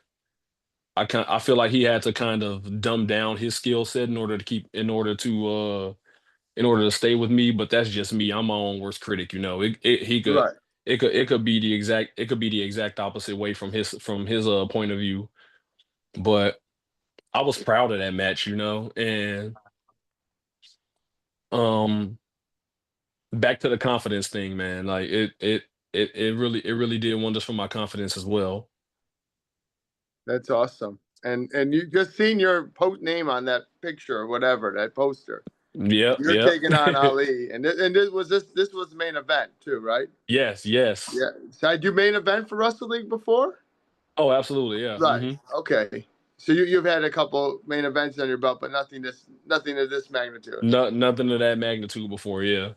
I feel like he had to kind of dumb down his skill set in order to stay with me, but that's just me. I'm my own worst critic. Right. It could be the exact opposite way from his point of view. But I was proud of that match. And um back to the confidence thing, man. Like it really did wonders for my confidence as well. That's awesome. And you just seen your post name on that picture or whatever, that poster. Yep, You're yep. taking on Ali, and this was main event too, right? Yes, yes. Yeah. So I do main event for Wrestle League before. Oh, absolutely, yeah. Right. Okay. So you've had a couple main events on your belt, but nothing of this magnitude. Nothing of that magnitude before, yeah.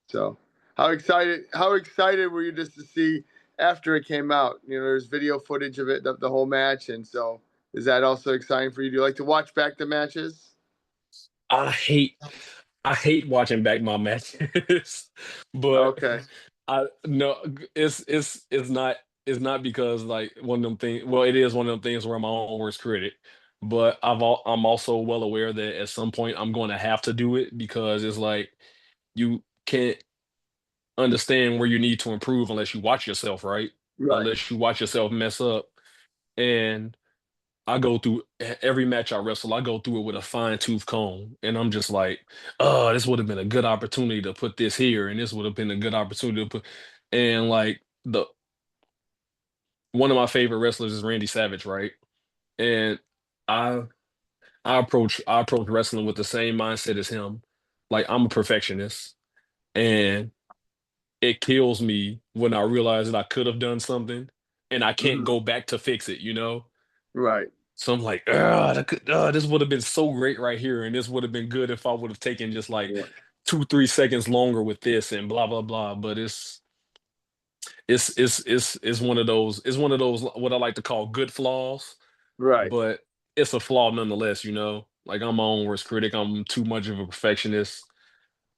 So how excited were you just to see after it came out? You know, there's video footage of it, the whole match, and so is that also exciting for you? Do you like to watch back the matches? I hate I hate watching back my matches, but Okay. I no, it's not because like one of them things. Well, it is one of them things where I'm my own worst critic, but I'm also well aware that at some point I'm going to have to do it because it's like you can't understand where you need to improve unless you watch yourself, right? Right. Unless you watch yourself mess up. And I go through every match I wrestle, I go through it with a fine tooth comb. And I'm just like, oh, this would have been a good opportunity to put this here. And this would have been a good opportunity to put, and like the one of my favorite wrestlers is Randy Savage, right? And I I approach wrestling with the same mindset as him. Like I'm a perfectionist. And it kills me when I realize that I could have done something and I can't Mhm. go back to fix it, you know? Right. So I'm like, this would have been so great right here, and this would have been good if I would have taken just like Yeah. 2, 3 seconds longer with this and blah blah blah. But it's one of those what I like to call good flaws, Right. but it's a flaw nonetheless, you know? Like I'm my own worst critic. I'm too much of a perfectionist.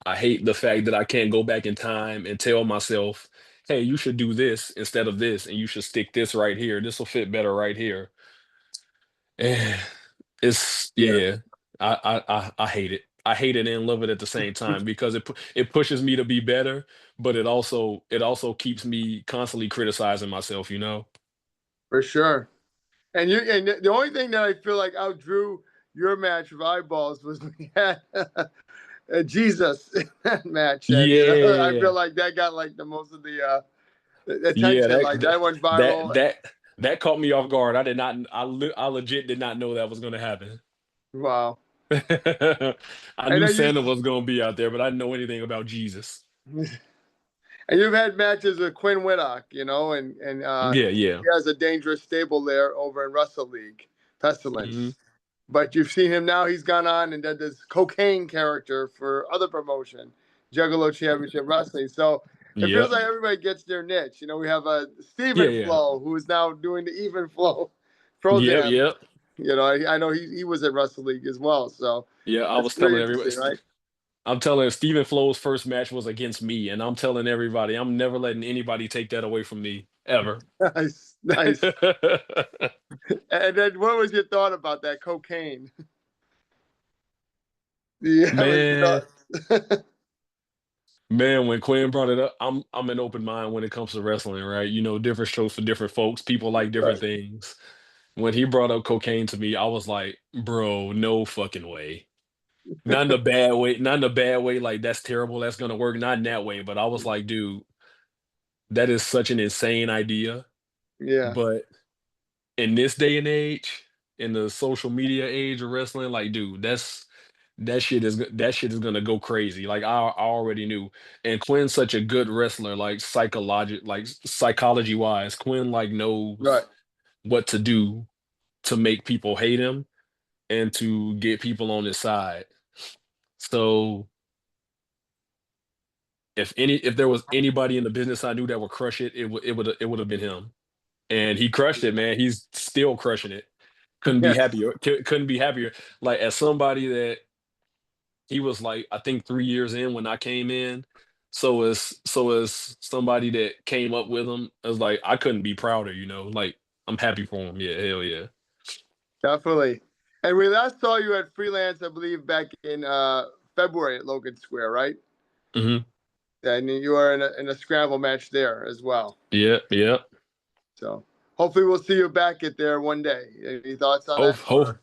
I hate the fact that I can't go back in time and tell myself, hey, you should do this instead of this, and you should stick this right here. This will fit better right here. And it's Yeah. yeah, I hate it. I hate it and love it at the same time because it pushes me to be better, but it also keeps me constantly criticizing myself, you know? For sure. And the only thing that I feel like outdrew your match of eyeballs was when you had Jesus in that match, and I feel Yeah. like that got like the most of the Yeah, attention. Like that went that viral. that that caught me off guard. I did not I legit did not know that was gonna happen. Wow. I And knew then Santa was gonna be out there, but I didn't know anything about Jesus. and you've had matches with Quinn Whitlock, and Yeah, yeah. he has a dangerous stable there over in Wrestle League, Mhm. Pestilence. But you've seen him now. He's gone on and did this cocaine character for other promotion, Juggalo Championship Wrestling. So it feels Yep. like everybody gets their niche. You know, we have a Yeah, Steven yeah. Flow who is now doing the Even Flow Yep, program. yep. You know, I know he was at Wrestle League as well. So Yeah, I that's was pretty telling everybody. interesting, right? I'm telling Stephen Flow's first match was against me, and I'm telling everybody I'm never letting anybody take that away from me ever. Nice, nice. And then what was your thought about that cocaine? Do you have any Man, thoughts? man, when Quinn brought it up, I'm an open mind when it comes to wrestling, right? You know, different shows for different folks. People like different Right. things. When he brought up cocaine to me, I was like, bro, no fucking way. Not in a bad way, not in a bad way, like that's terrible, that's gonna work, not in that way. But I was like, dude, that is such an insane idea. Yeah. But in this day and age, in the social media age of wrestling, like, dude, that shit is gonna go crazy. Like I already knew. And Quinn's such a good wrestler, like psychology wise. Quinn like Right. knows what to do to make people hate him and to get people on his side. So if there was anybody in the business I knew that would crush it, it would have been him. And he crushed it, man. He's still crushing it. Couldn't be Yes. happier. Couldn't be happier. Like as somebody that he was like, I think 3 years in when I came in. So as somebody that came up with him, I was like, I couldn't be prouder, you know. Like I'm happy for him. Yeah, hell yeah. Definitely. And we last saw you at Freelance, I believe, back in February at Logan Square, right? Hmm. And you were in a scramble match there as well. Yeah, yeah. So hopefully we'll see you back at there one day. Any thoughts on Hope, that? hope, Or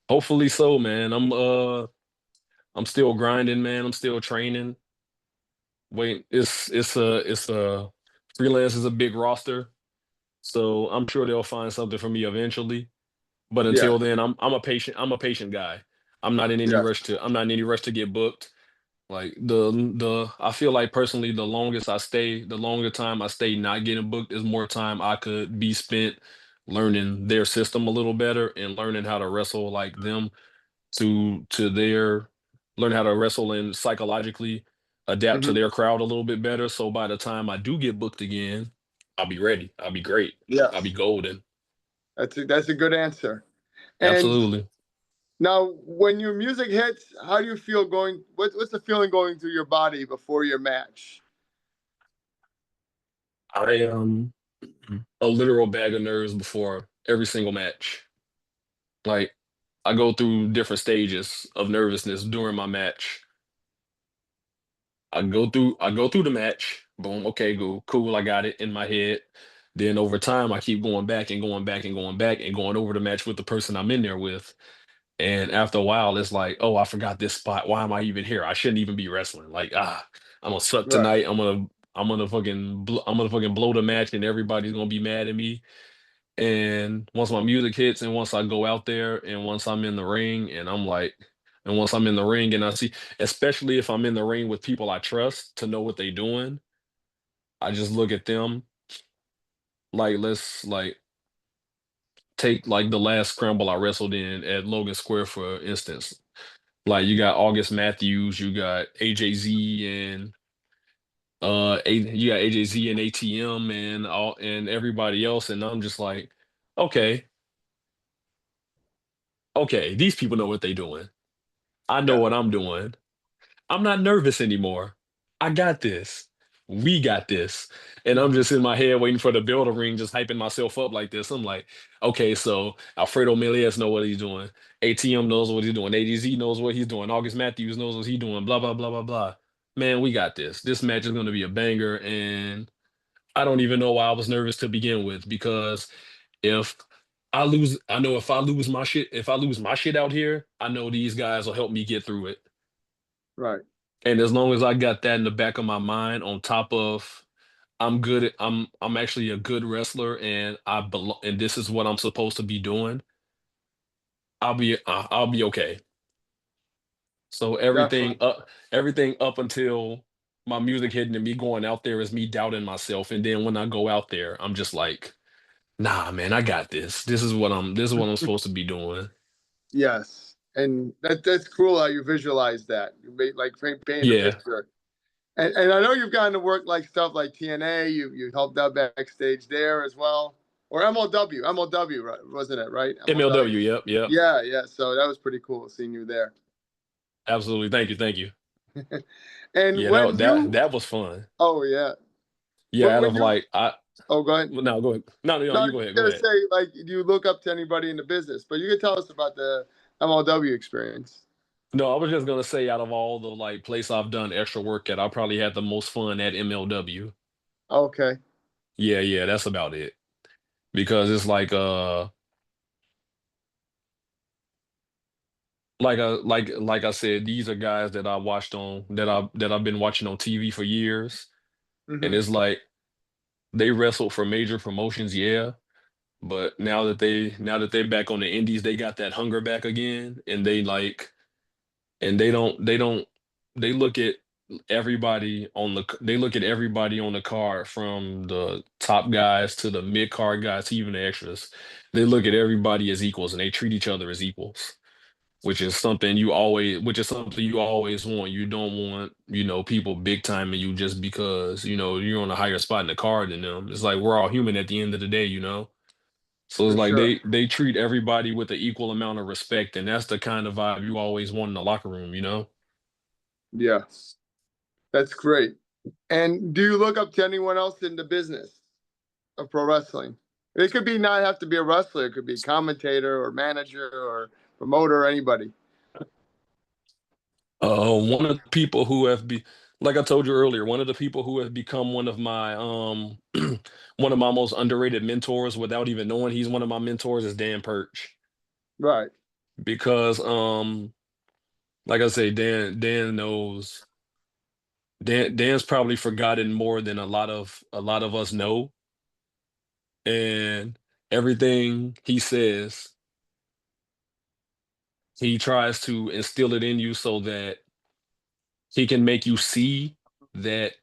hopefully so, man. I'm still grinding, man. I'm still training. Wait, it's a freelance is a big roster, so I'm sure they'll find something for me eventually. But yeah, until then, I'm a patient guy. Yeah. I'm not in any rush to get booked. Like I feel like personally the longer time I stay not getting booked is more time I could be spent learning their system a little better and learning how to wrestle like them to their learn how to wrestle and psychologically adapt to Hmm. their crowd a little bit better. So by the time I do get booked again, I'll be ready. I'll be great. I'll be Yes. golden. That's a good answer. And Absolutely. now, when your music hits, how do you feel going? What's the feeling going through your body before your match? I am a literal bag of nerves before every single match. Like I go through different stages of nervousness during my match. I go through the match. Boom, okay, cool, I got it in my head. Then over time I keep going back and going back and going back and going over the match with the person I'm in there with. And after a while, it's like, oh, I forgot this spot. Why am I even here? I shouldn't even be wrestling. Like, I'm gonna suck Right. tonight. I'm gonna fucking blow the match, and everybody's gonna be mad at me. And once my music hits, and once I go out there, and once I'm in the ring, and once I'm in the ring, and I see, especially if I'm in the ring with people I trust to know what they doing, I just look at them like, let's like take like the last scramble I wrestled in at Logan Square, for instance. Like you got August Matthews, you got AJZ and you got AJZ and ATM and all and everybody else, and I'm just like, okay, okay, these people know what they doing. I know Yeah. what I'm doing. I'm not nervous anymore. I got this. We got this. And I'm just in my head waiting for the bell to ring, just hyping myself up like this. I'm like, okay, so Alfredo Melias know what he's doing. ATM knows what he's doing. ADZ knows what he's doing. August Matthews knows what he's doing. Blah, blah, blah, blah, blah. Man, we got this. This match is going to be a banger. And I don't even know why I was nervous to begin with, because if I know if I lose my shit out here, I know these guys will help me get through it. Right. And as long as I got that in the back of my mind, on top of I'm actually a good wrestler, and and this is what I'm supposed to be doing, I'll be okay. So Definitely. everything up until my music hitting and me going out there is me doubting myself, and then when I go out there, I'm just like, nah, man, I got this. This is what I'm supposed to be doing. Yes. And that's cool how you visualize that. You made like paint a Yeah, picture. And I know you've gotten to work like stuff like TNA. You helped out backstage there as well, or MLW, right? Wasn't it right? MLW. MLW. Yep, yep. Yeah, yeah. So that was pretty cool seeing you there. Absolutely. Thank you, thank you. And Yeah, when you, that was fun. oh yeah, Yeah, out when of you, like I oh go ahead. well, no, go ahead. No, No, I you was go ahead. Go gonna ahead. say like, do you look up to anybody in the business? But you can tell us about the MLW experience. No, I was just gonna say, out of all the like place I've done extra work at, I probably had the most fun at MLW. Okay. Yeah, yeah, that's about it. Because it's like I said, these are guys that I watched on that I've been watching on TV for years. And Hmm. it's like they wrestled for major promotions, yeah. But now that they're back on the indies, they got that hunger back again. And they don't they look at they look at everybody on the card, from the top guys to the mid card guys to even the extras. They look at everybody as equals, and they treat each other as equals, which is something you always want. You don't want, people big timing you just because, you're on a higher spot in the card than them. It's like we're all human at the end of the day, you know? So it's For like sure. they treat everybody with an equal amount of respect, and that's the kind of vibe you always want in the locker room, you know? Yes, that's great. And do you look up to anyone else in the business of pro wrestling? It could be not have to be a wrestler. It could be commentator or manager or promoter or anybody. One of the people who have be like I told you earlier, one of the people who has become one of my one of my most underrated mentors without even knowing he's one of my mentors is Dan Perch. Right. Because like I say, Dan's probably forgotten more than a lot of us know. And everything he says he tries to instill it in you so that he can make you see that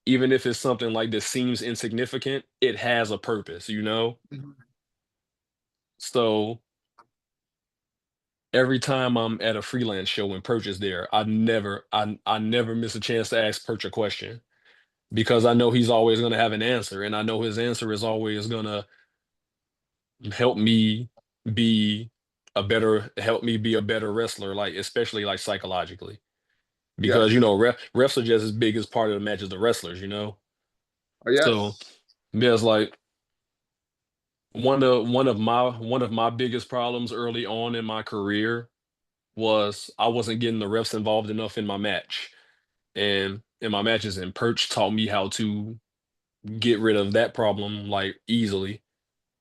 even if it's something like that seems insignificant, it has a purpose, you know? Mhm. So every time I'm at a freelance show and Perch is there, I never miss a chance to ask Perch a question because I know he's always gonna have an answer, and I know his answer is always gonna help me be help me be a better wrestler, like especially like psychologically. Because you Yes. know, refs are just as big as part of the match as the wrestlers, you know? Oh, So yes. yeah, it's like one of my biggest problems early on in my career was I wasn't getting the refs involved enough in my match. And in my matches, and Perch taught me how to get rid of that problem like easily.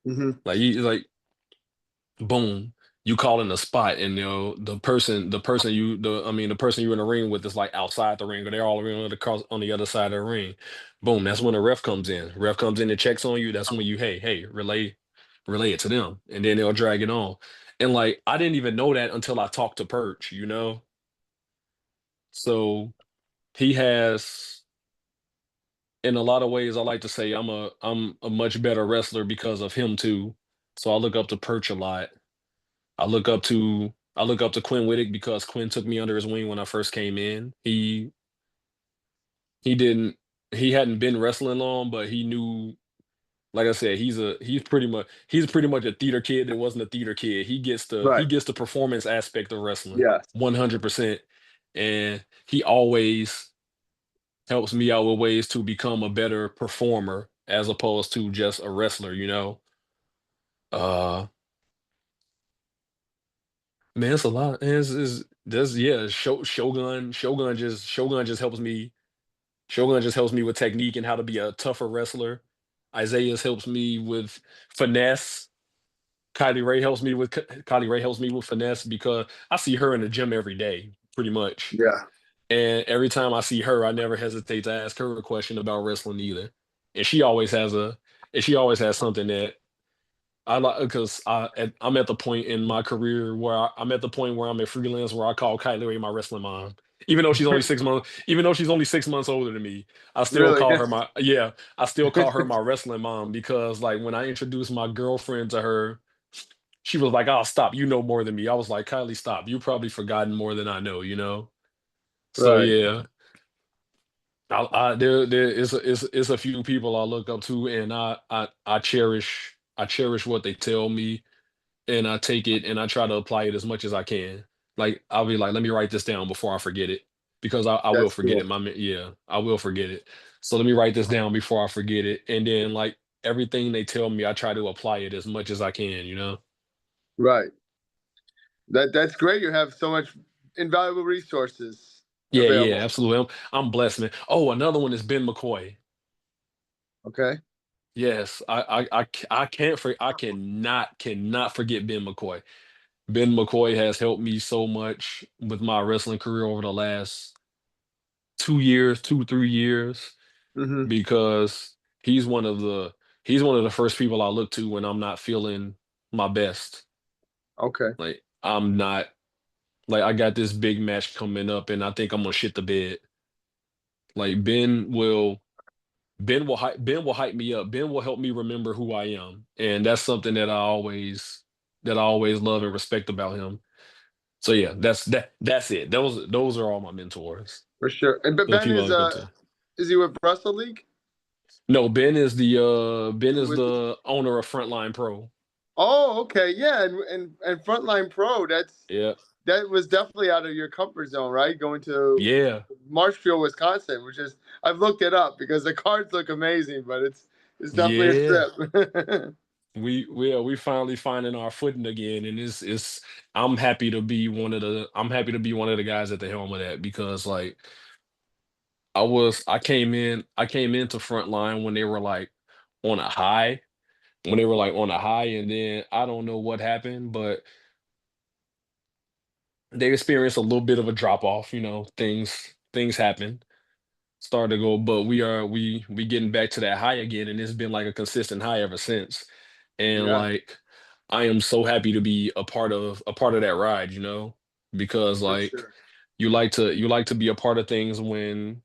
Hmm. Like boom, you call in a spot, and you know the person you're in the ring with is like outside the ring, or they're all around on the other side of the ring. Boom, that's when the ref comes in. Ref comes in and checks on you. That's when you hey relay it to them, and then they'll drag it on. And like I didn't even know that until I talked to Perch, you know. So he has, in a lot of ways, I like to say I'm a much better wrestler because of him too. So I look up to Perch a lot. I look up to Quinn Whittick because Quinn took me under his wing when I first came in. He didn't he hadn't been wrestling long, but he knew, like I said, he's pretty much a theater kid that wasn't a theater kid. He Right. gets the performance aspect of wrestling Yes. 100%. And he always helps me out with ways to become a better performer as opposed to just a wrestler, you know. Uh Man, it's a lot. And it's that's yeah, Shogun just helps me with technique and how to be a tougher wrestler. Isaiah's helps me with finesse. Kylie Rae helps me with finesse because I see her in the gym every day, pretty much. Yeah. And every time I see her, I never hesitate to ask her a question about wrestling either. And she always has a and she always has something that I like because I'm at the point in my career where I'm at the point where I'm a freelance where I call Kylie Rae my wrestling mom. Even though she's only 6 months older than me, I still Really? call her my yeah, I still call her my wrestling mom because like when I introduced my girlfriend to her, she was like, "Oh, stop! You know more than me." I was like, "Kylie, stop! You probably forgotten more than I know." You know. So Right. yeah, there is a few people I look up to, and I cherish what they tell me, and I take it and I try to apply it as much as I can. Like I'll be like, let me write this down before I forget it because I will That's forget cool. it. Yeah, I will forget it. So let me write this down before I forget it, and then like everything they tell me, I try to apply it as much as I can. You know? Right. That's great. You have so much invaluable resources Yeah, yeah, available. absolutely. I'm blessed, man. Oh, another one is Ben McCoy. Okay. Yes, I can't I cannot forget Ben McCoy. Ben McCoy has helped me so much with my wrestling career over the last 2 years, 3 years, Hmm. because he's one of the he's one of the first people I look to when I'm not feeling my best. Okay. Like I'm not like I got this big match coming up and I think I'm gonna shit the bed. Like Ben will hype me up. Ben will help me remember who I am. And that's something that I always love and respect about him. So yeah, that's it. Those are all my mentors. For sure. And but The Ben people I look up to. is he with Wrestle League? No, Ben is With the owner of Frontline Pro. Oh, okay. Yeah, and Frontline Pro, Yeah. that was definitely out of your comfort zone, right? Going to Yeah. Marshfield, Wisconsin, which is I've looked it up because the cards look amazing, but it's definitely a Yeah. trip. We finally finding our footing again, and it's I'm happy to be I'm happy to be one of the guys at the helm of that because like I came into Frontline when they were like on a high, and then I don't know what happened, but they experienced a little bit of a drop off, you know, things happen. Started to go, but we getting back to that high again, and it's been like a consistent high ever since. And Yeah. like I am so happy to be a part of that ride, because For like sure. you like to be a part of things when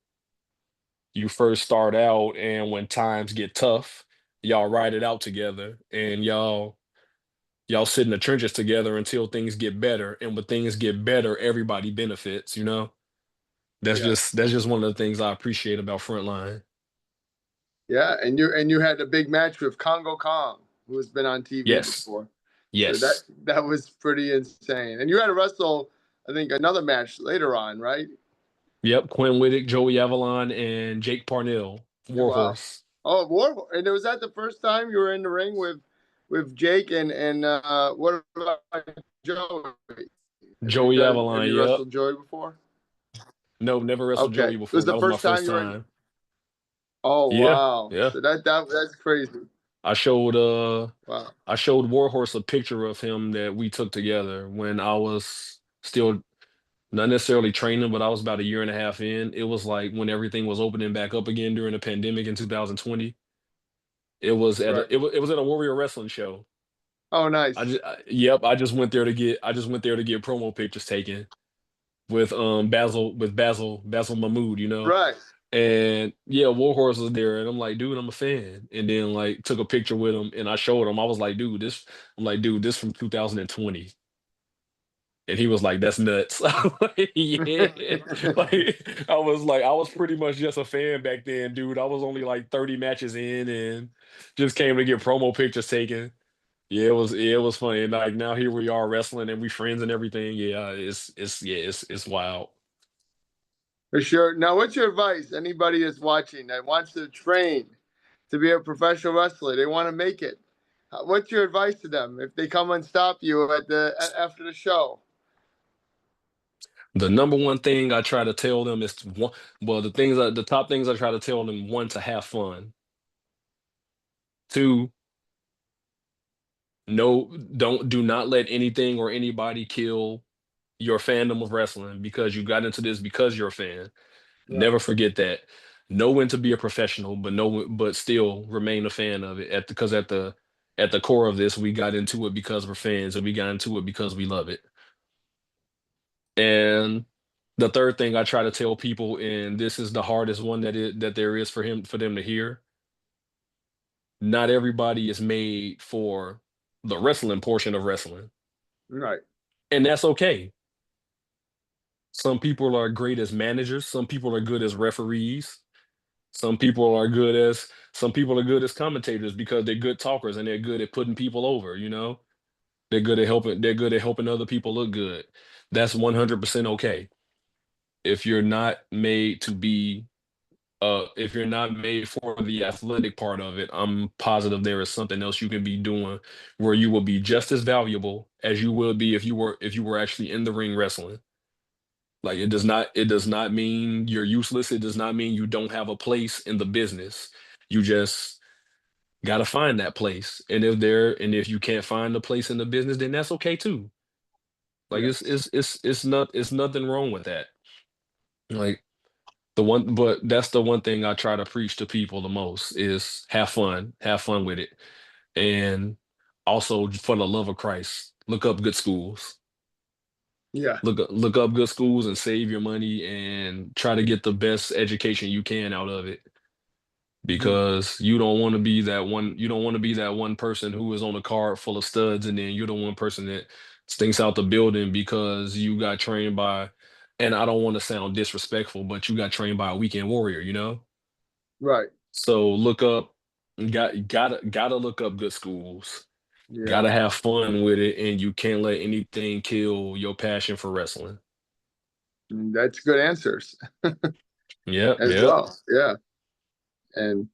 you first start out and when times get tough, y'all ride it out together and y'all sit in the trenches together until things get better. And when things get better, everybody benefits. That's Yeah. just that's just one of the things I appreciate about Frontline. Yeah, and you had a big match with Congo Kong, who has been on TV Yes. before. So that Yes. that was pretty insane. And you had to wrestle, I think, another match later on, right? Yep. Quinn Whittick, Joey Avalon, and Jake Parnell, Wow. Warhorse. Oh, War. And was that the first time you were in the ring with Jake and what about Joey? Joey Have Avalon, you yep. wrestled Joey before? No, never wrestled Okay. Joey It was before. the That was my first time first you were in. time. Oh Yeah. wow. Yeah. So that's crazy. I showed Wow. I showed Warhorse a picture of him that we took together when I was still not necessarily training, but I was about a year and a half in. It was like when everything was opening back up again during the pandemic in 2020. Right. It was at a Warrior Wrestling show. Oh nice. Yep, I just went there to get promo pictures taken with Basil Mahmood. Right. And yeah, Warhorse was there, and I'm like, dude, I'm a fan. And then like took a picture with him, and I showed him. I'm like, dude, this from 2020. And he was like, "That's nuts." I'm like, yeah, I was pretty much just a fan back then, dude. I was only like 30 matches in, and just came to get promo pictures taken. Yeah, it was funny. And like now here we are wrestling, and we friends and everything. Yeah, it's wild. For sure. Now, what's your advice? Anybody that's watching that wants to train to be a professional wrestler, they want to make it. What's your advice to them if they come and stop you after the show? The number one thing I try to tell them is one. Well, the top things I try to tell them: one, to have fun. Two, no, do not let anything or anybody kill your fandom of wrestling because you got into this because you're a fan. Right. Never forget that. Know when to be a professional, but still remain a fan of it. At the core of this, we got into it because we're fans, and we got into it because we love it. And the third thing I try to tell people, and this is the hardest one that there is for them to hear. Not everybody is made for the wrestling portion of wrestling, Right. and that's okay. Some people are great as managers. Some people are good as referees. Some people are good as commentators because they're good talkers and they're good at putting people over. They're good at helping other people look good. That's 100% okay. If you're not made to be if you're not made for the athletic part of it, I'm positive there is something else you can be doing where you will be just as valuable as you would be if you were actually in the ring wrestling. Like it does not mean you're useless. It does not mean you don't have a place in the business. You just gotta find that place. And if you can't find the place in the business, then that's okay too. Like Yes. it's nothing wrong with that. Like but that's the one thing I try to preach to people the most is have fun with it. And also for the love of Christ, look up good schools. Yeah. Look up good schools and save your money and try to get the best education you can out of it Hmm. because you don't want to be that one person who is on a card full of studs and then you're the one person that stinks out the building because you got trained by, and I don't want to sound disrespectful, but you got trained by a weekend warrior. Right. So gotta look up good schools. Yeah. Gotta have fun with it, and you can't let anything kill your passion for wrestling. That's good answers Yep, as yep. well. Yeah. And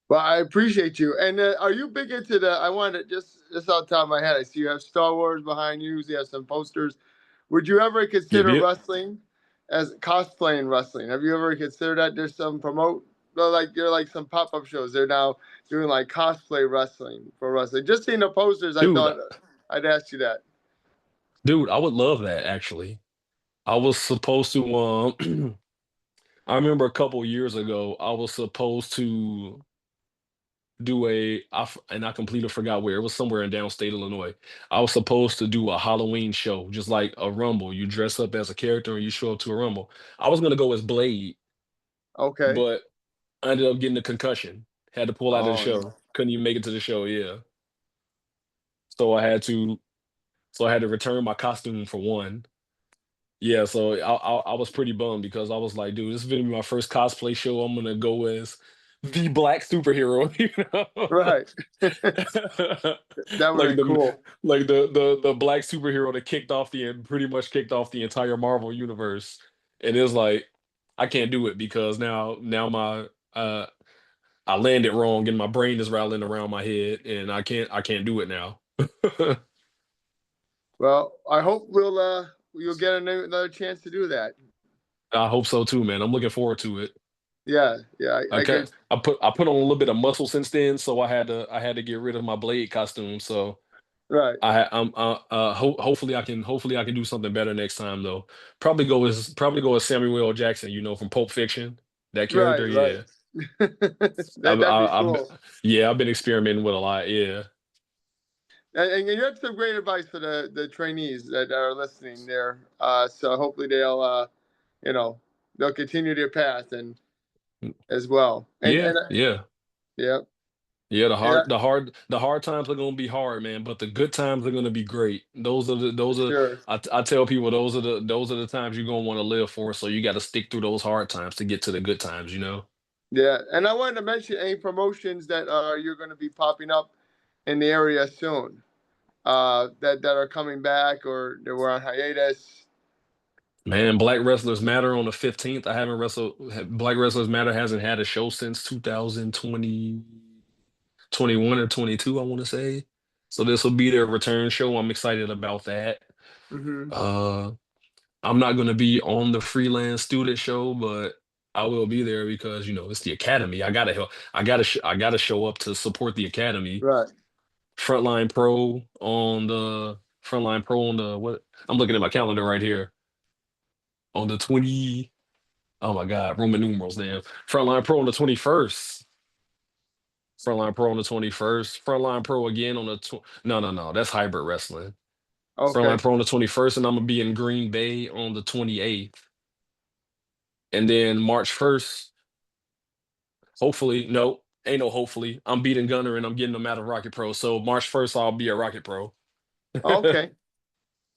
well, I appreciate you. And are you big into the? I wanted just off the top of my head. I see you have Star Wars behind you. You have some posters. Would you ever Yep, consider yep. wrestling as cosplaying wrestling? Have you ever considered that? There's some promote, well, like there are like some pop up shows. They're now doing like cosplay wrestling for wrestling. Just seeing the posters, I Dude, thought I'd ask you that. dude, I would love that actually. I was supposed to I remember a couple years ago, I was supposed to do and I completely forgot where. It was somewhere in downstate Illinois. I was supposed to do a Halloween show, just like a Rumble. You dress up as a character and you show up to a Rumble. I was gonna go as Blade, Okay. but I ended up getting a concussion. Had to pull out of the Oh no. show. Couldn't even make it to the show. Yeah. So I had to. So I had to return my costume for one. Yeah. So I was pretty bummed because I was like, dude, this is gonna be my first cosplay show. I'm gonna go as the black superhero. You know. Right. That would like have been the cool. the black superhero that pretty much kicked off the entire Marvel universe. And it's like I can't do it because now my I landed wrong and my brain is rattling around my head and I can't do it now. Well, I hope you'll get another chance to do that. I hope so too, man. I'm looking forward to it. Yeah, yeah. I Okay. could. I put on a little bit of muscle since then, so I had to get rid of my blade costume. So Right. hopefully I can do something better next time though. Probably go as Samuel L. Jackson, from Pulp Fiction. That Right. character, Right. yeah. That'd be cool. I've been experimenting with a lot, yeah. And you had some great advice for the trainees that are listening there. So hopefully you know, they'll continue their path and as well. Yeah, yeah. Yeah, Yeah, the yeah, hard the hard the hard times are gonna be hard, man, but the good times are gonna be great. for Those are sure. I tell people those are the times you're gonna want to live for. So you got to stick through those hard times to get to the good times. Yeah, and I wanted to mention any promotions that you're going to be popping up in the area soon. That are coming back or they were on hiatus. Man, Black Wrestlers Matter on the 15th. I haven't wrestled. Black Wrestlers Matter hasn't had a show since 2020, 21 or 22, I want to say. So this will be their return show. I'm excited about that. Hmm. Uh, I'm not going to be on the freelance student show, but I will be there because it's the academy. I gotta help. I gotta show up to support the academy. Right. Frontline Pro on the what? I'm looking at my calendar right here on the 20. Oh my God, Roman numerals, damn. Frontline Pro on the 21st. Frontline Pro on the 21st. Frontline Pro again on the no, no, no. That's hybrid wrestling. Frontline Okay. Pro on the 21st, and I'm gonna be in Green Bay on the 28th. And then March 1st, hopefully, no, ain't no hopefully. I'm beating Gunner and I'm getting them out of Rocket Pro. So March 1st, I'll be at Rocket Pro. Okay.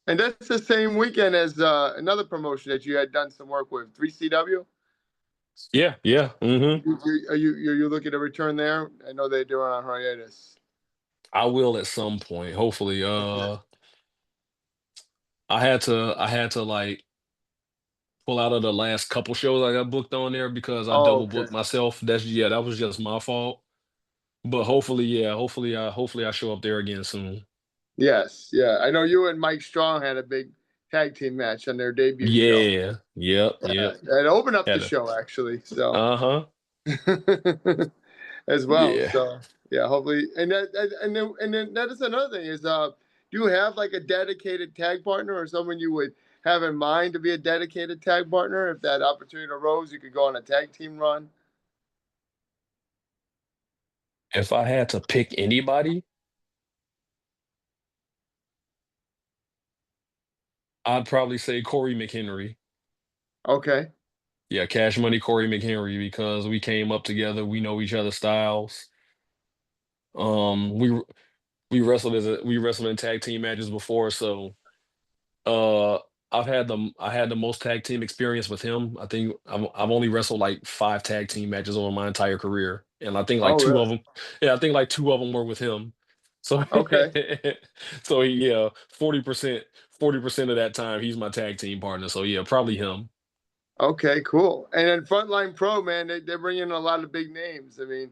And that's the same weekend as another promotion that you had done some work with, 3CW. Yeah, yeah. Are you looking to return there? I know they're doing on hiatus. I will at some point, hopefully. I had to like pull out of the last couple shows I got booked on there because I Oh, double okay. booked myself. That was just my fault. But hopefully, yeah, hopefully I show up there again soon. Yes, yeah. I know you and Mike Strong had a big tag team match on their debut show. Yeah, yep, Yeah, yep. it opened up the Had a show actually. So uh-huh. as well. Yeah. So yeah, hopefully, and then that is another thing is do you have like a dedicated tag partner or someone you would have in mind to be a dedicated tag partner if that opportunity arose? You could go on a tag team run. If I had to pick anybody, I'd probably say Corey McHenry. Okay. Yeah, Cash Money Corey McHenry because we came up together. We know each other's styles. Um, we we wrestled in tag team matches before, so uh I had the most tag team experience with him. I think I've only wrestled like 5 tag team matches over my entire career, and I think like Oh, two of really? them, yeah, I think like 2 of them were with him. So Okay. yeah, 40% of that time he's my tag team partner. So yeah, probably him. Okay. Cool. And then Frontline Pro, man, they bring in a lot of big names. I mean,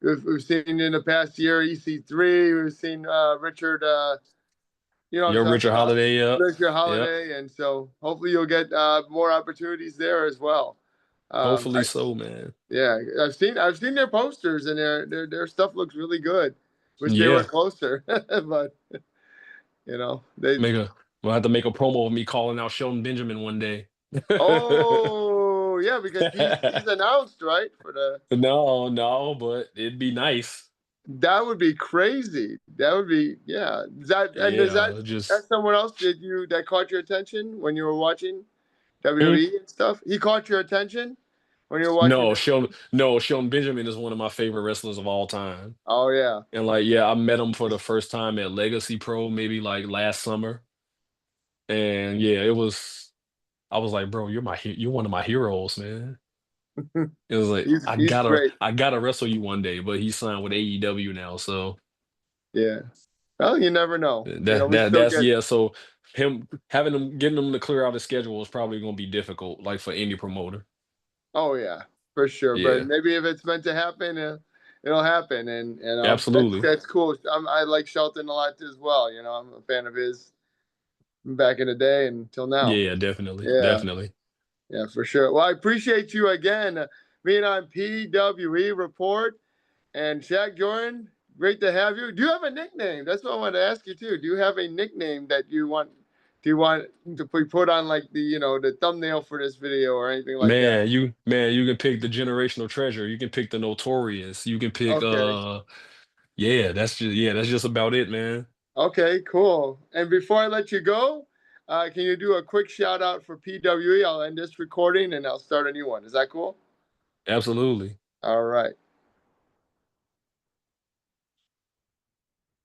we've seen in the past year EC3. We've seen Richard. You know what Yo, I'm talking Richard about? Holiday, yep, Richard yep. Holiday, and so hopefully you'll get more opportunities there as well. Hopefully I so, man. Yeah, I've seen their posters and their stuff looks really good. Wish they were Yeah, closer, but they. make a we'll have to make a promo of me calling out Shelton Benjamin one day. Oh yeah, because he's announced right for the. No, no, but it'd be nice. That would be crazy. That would be, yeah. Is Yeah, just that someone else that caught your attention when you were watching Hmm? WWE and stuff? He caught your attention when you were watching No, WWE? Shelton Benjamin is one of my favorite wrestlers of all time. Oh yeah. And like, yeah, I met him for the first time at Legacy Pro, maybe like last summer. And yeah, I was like, bro, you're one of my heroes, man. It was like He's great. I gotta wrestle you one day, but he's signed with AEW now, so Yeah. Well, you never know. You know, we still that's get. yeah. So him having him getting him to clear out his schedule is probably gonna be difficult, like for any promoter. Oh yeah, for sure. But Yeah, maybe if it's meant to happen, it'll happen. And absolutely. that's cool. I like Shelton a lot as well. You know, I'm a fan of his back in the day until now. Yeah, definitely, Yeah. definitely. Yeah, for sure. Well, I appreciate you again being on PWE Report. And Shaq Jordan, great to have you. Do you have a nickname? That's what I wanted to ask you too. Do you have a nickname that you want? Do you want to be put on like the thumbnail for this video or anything like that? You can pick the generational treasure. You can pick the notorious. You can pick Okay. yeah, that's just about it, man. Okay. Cool. And before I let you go, can you do a quick shout out for PWE? I'll end this recording and I'll start a new one. Is that cool? Absolutely. All right.